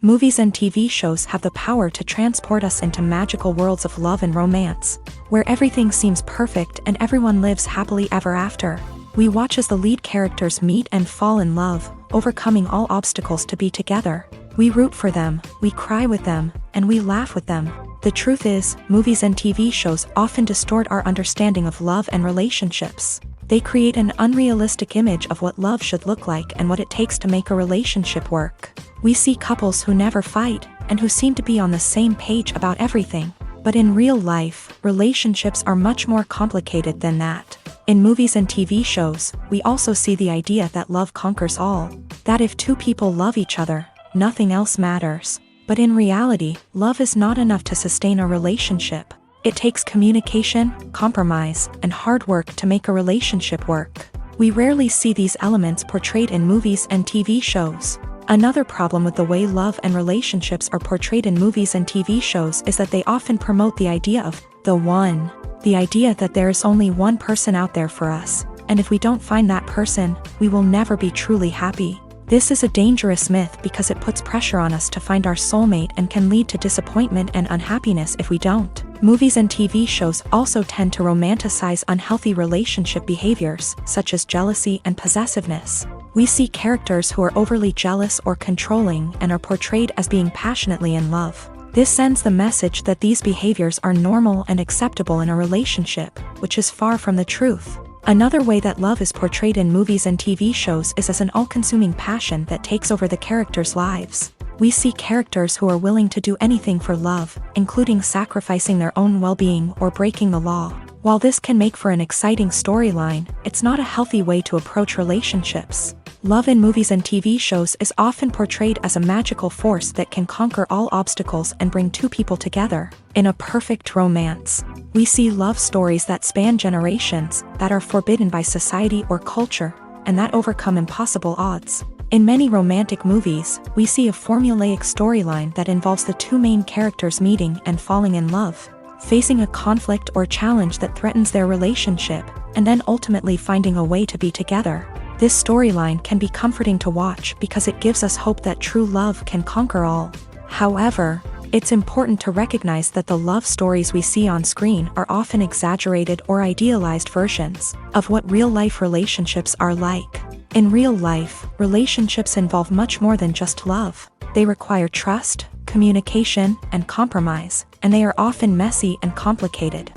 Movies and TV shows have the power to transport us into magical worlds of love and romance, where everything seems perfect and everyone lives happily ever after. We watch as the lead characters meet and fall in love, overcoming all obstacles to be together. We root for them, we cry with them, and we laugh with them. The truth is, movies and TV shows often distort our understanding of love and relationships. They create an unrealistic image of what love should look like and what it takes to make a relationship work. We see couples who never fight, and who seem to be on the same page about everything. But in real life, relationships are much more complicated than that. In movies and TV shows, we also see the idea that love conquers all. That if two people love each other, nothing else matters. But in reality, love is not enough to sustain a relationship. It takes communication, compromise, and hard work to make a relationship work. We rarely see these elements portrayed in movies and TV shows. Another problem with the way love and relationships are portrayed in movies and TV shows is that they often promote the idea of the one. The idea that there is only one person out there for us, and if we don't find that person, we will never be truly happy. This is a dangerous myth because it puts pressure on us to find our soulmate and can lead to disappointment and unhappiness if we don't. Movies and TV shows also tend to romanticize unhealthy relationship behaviors, such as jealousy and possessiveness. We see characters who are overly jealous or controlling and are portrayed as being passionately in love. This sends the message that these behaviors are normal and acceptable in a relationship, which is far from the truth. Another way that love is portrayed in movies and TV shows is as an all-consuming passion that takes over the characters' lives. We see characters who are willing to do anything for love, including sacrificing their own well-being or breaking the law. While this can make for an exciting storyline, it's not a healthy way to approach relationships. Love in movies and TV shows is often portrayed as a magical force that can conquer all obstacles and bring two people together. In a perfect romance, we see love stories that span generations, that are forbidden by society or culture, and that overcome impossible odds. In many romantic movies, we see a formulaic storyline that involves the two main characters meeting and falling in love, facing a conflict or challenge that threatens their relationship, and then ultimately finding a way to be together. This storyline can be comforting to watch because it gives us hope that true love can conquer all. However, it's important to recognize that the love stories we see on screen are often exaggerated or idealized versions of what real-life relationships are like. In real life, relationships involve much more than just love. They require trust, communication, and compromise, and they are often messy and complicated.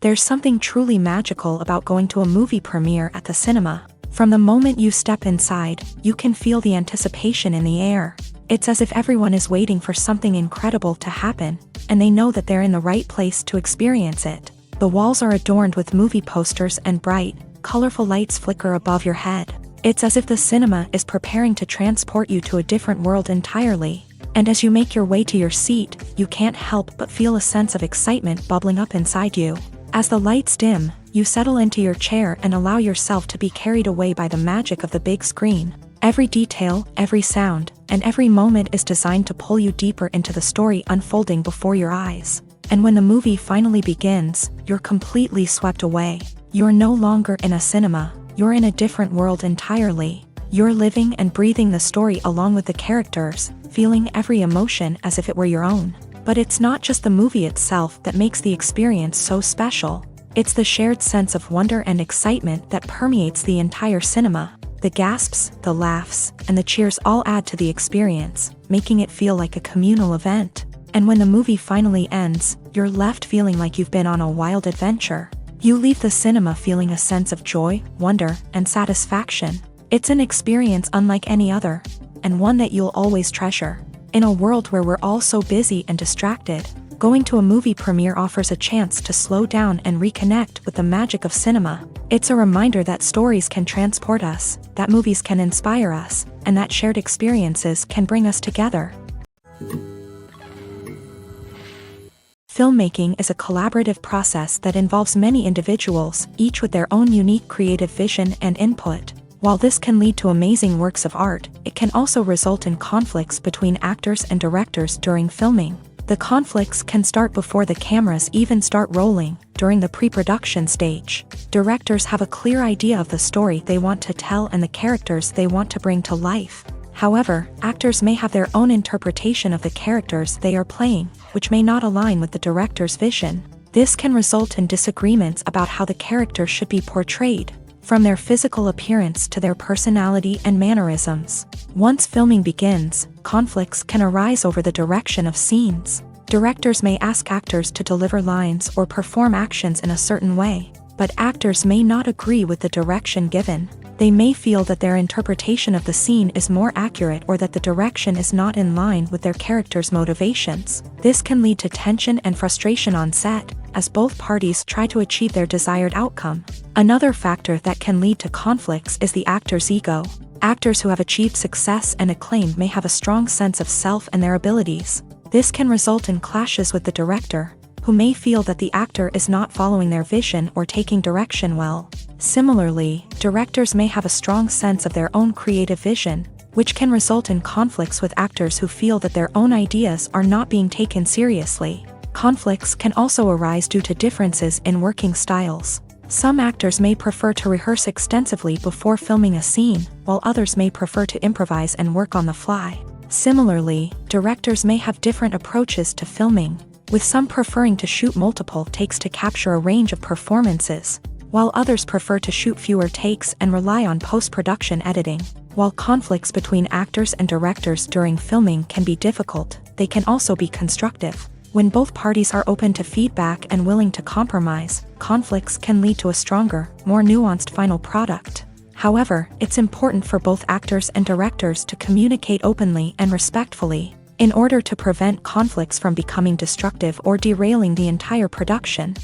There's something truly magical about going to a movie premiere at the cinema. From the moment you step inside, you can feel the anticipation in the air. It's as if everyone is waiting for something incredible to happen, and they know that they're in the right place to experience it. The walls are adorned with movie posters and bright, colorful lights flicker above your head. It's as if the cinema is preparing to transport you to a different world entirely. And as you make your way to your seat, you can't help but feel a sense of excitement bubbling up inside you. As the lights dim, you settle into your chair and allow yourself to be carried away by the magic of the big screen. Every detail, every sound, and every moment is designed to pull you deeper into the story unfolding before your eyes. And when the movie finally begins, you're completely swept away. You're no longer in a cinema, you're in a different world entirely. You're living and breathing the story along with the characters, feeling every emotion as if it were your own. But it's not just the movie itself that makes the experience so special. It's the shared sense of wonder and excitement that permeates the entire cinema. The gasps, the laughs, and the cheers all add to the experience, making it feel like a communal event. And when the movie finally ends, you're left feeling like you've been on a wild adventure. You leave the cinema feeling a sense of joy, wonder, and satisfaction. It's an experience unlike any other, and one that you'll always treasure. In a world where we're all so busy and distracted, going to a movie premiere offers a chance to slow down and reconnect with the magic of cinema. It's a reminder that stories can transport us, that movies can inspire us, and that shared experiences can bring us together. Filmmaking is a collaborative process that involves many individuals, each with their own unique creative vision and input. While this can lead to amazing works of art, it can also result in conflicts between actors and directors during filming. The conflicts can start before the cameras even start rolling, during the pre-production stage. Directors have a clear idea of the story they want to tell and the characters they want to bring to life. However, actors may have their own interpretation of the characters they are playing, which may not align with the director's vision. This can result in disagreements about how the character should be portrayed, from their physical appearance to their personality and mannerisms. Once filming begins, conflicts can arise over the direction of scenes. Directors may ask actors to deliver lines or perform actions in a certain way, but actors may not agree with the direction given. They may feel that their interpretation of the scene is more accurate or that the direction is not in line with their character's motivations. This can lead to tension and frustration on set, as both parties try to achieve their desired outcome. Another factor that can lead to conflicts is the actor's ego. Actors who have achieved success and acclaim may have a strong sense of self and their abilities. This can result in clashes with the director, who may feel that the actor is not following their vision or taking direction well. Similarly, directors may have a strong sense of their own creative vision, which can result in conflicts with actors who feel that their own ideas are not being taken seriously. Conflicts can also arise due to differences in working styles. Some actors may prefer to rehearse extensively before filming a scene, while others may prefer to improvise and work on the fly. Similarly, directors may have different approaches to filming, with some preferring to shoot multiple takes to capture a range of performances, while others prefer to shoot fewer takes and rely on post-production editing. While conflicts between actors and directors during filming can be difficult, they can also be constructive. When both parties are open to feedback and willing to compromise, conflicts can lead to a stronger, more nuanced final product. However, it's important for both actors and directors to communicate openly and respectfully, in order to prevent conflicts from becoming destructive or derailing the entire production.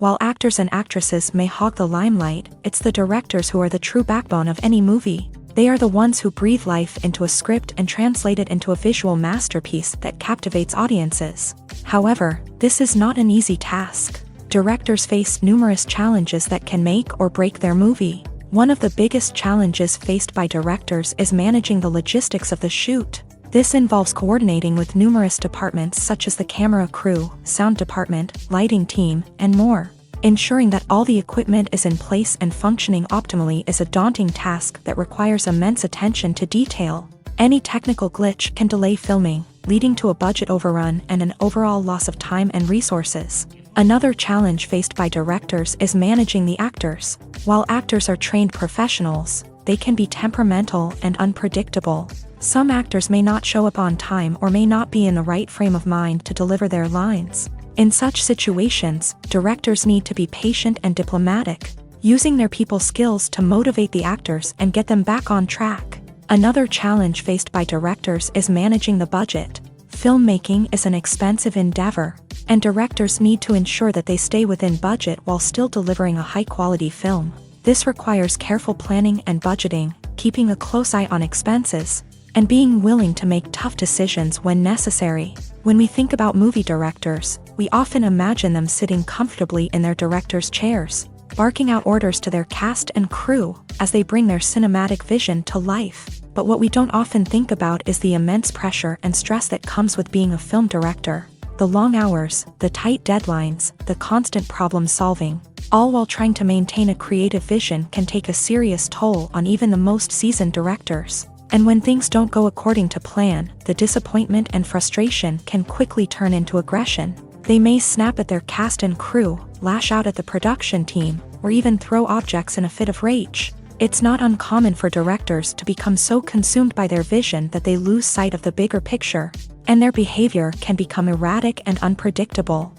While actors and actresses may hog the limelight, it's the directors who are the true backbone of any movie. They are the ones who breathe life into a script and translate it into a visual masterpiece that captivates audiences. However, this is not an easy task. Directors face numerous challenges that can make or break their movie. One of the biggest challenges faced by directors is managing the logistics of the shoot. This involves coordinating with numerous departments such as the camera crew, sound department, lighting team, and more. Ensuring that all the equipment is in place and functioning optimally is a daunting task that requires immense attention to detail. Any technical glitch can delay filming, leading to a budget overrun and an overall loss of time and resources. Another challenge faced by directors is managing the actors. While actors are trained professionals, they can be temperamental and unpredictable. Some actors may not show up on time or may not be in the right frame of mind to deliver their lines. In such situations, directors need to be patient and diplomatic, using their people skills to motivate the actors and get them back on track. Another challenge faced by directors is managing the budget. Filmmaking is an expensive endeavor, and directors need to ensure that they stay within budget while still delivering a high-quality film. This requires careful planning and budgeting, keeping a close eye on expenses, and being willing to make tough decisions when necessary. When we think about movie directors, we often imagine them sitting comfortably in their director's chairs, barking out orders to their cast and crew as they bring their cinematic vision to life. But what we don't often think about is the immense pressure and stress that comes with being a film director. The long hours, the tight deadlines, the constant problem solving, all while trying to maintain a creative vision can take a serious toll on even the most seasoned directors. And when things don't go according to plan, the disappointment and frustration can quickly turn into aggression. They may snap at their cast and crew, lash out at the production team, or even throw objects in a fit of rage. It's not uncommon for directors to become so consumed by their vision that they lose sight of the bigger picture, and their behavior can become erratic and unpredictable.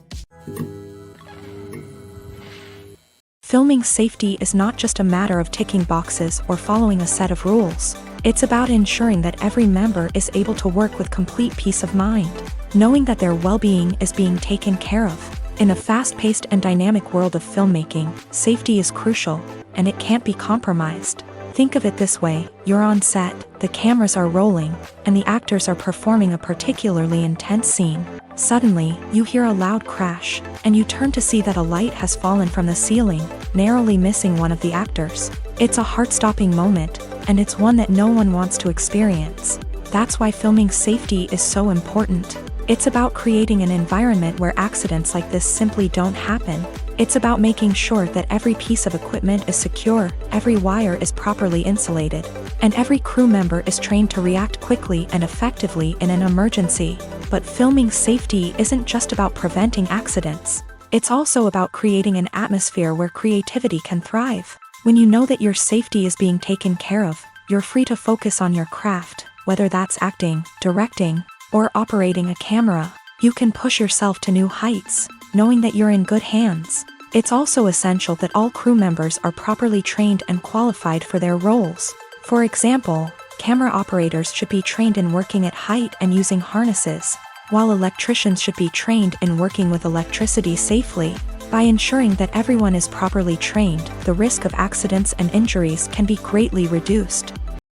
Filming safety is not just a matter of ticking boxes or following a set of rules. It's about ensuring that every member is able to work with complete peace of mind, knowing that their well-being is being taken care of. In a fast-paced and dynamic world of filmmaking, safety is crucial, and it can't be compromised. Think of it this way: you're on set, the cameras are rolling, and the actors are performing a particularly intense scene. Suddenly, you hear a loud crash, and you turn to see that a light has fallen from the ceiling, narrowly missing one of the actors. It's a heart-stopping moment, and it's one that no one wants to experience. That's why filming safety is so important. It's about creating an environment where accidents like this simply don't happen. It's about making sure that every piece of equipment is secure, every wire is properly insulated, and every crew member is trained to react quickly and effectively in an emergency. But filming safety isn't just about preventing accidents. It's also about creating an atmosphere where creativity can thrive. When you know that your safety is being taken care of, you're free to focus on your craft, whether that's acting, directing, or operating a camera. You can push yourself to new heights, knowing that you're in good hands. It's also essential that all crew members are properly trained and qualified for their roles. For example, camera operators should be trained in working at height and using harnesses, while electricians should be trained in working with electricity safely. By ensuring that everyone is properly trained, the risk of accidents and injuries can be greatly reduced.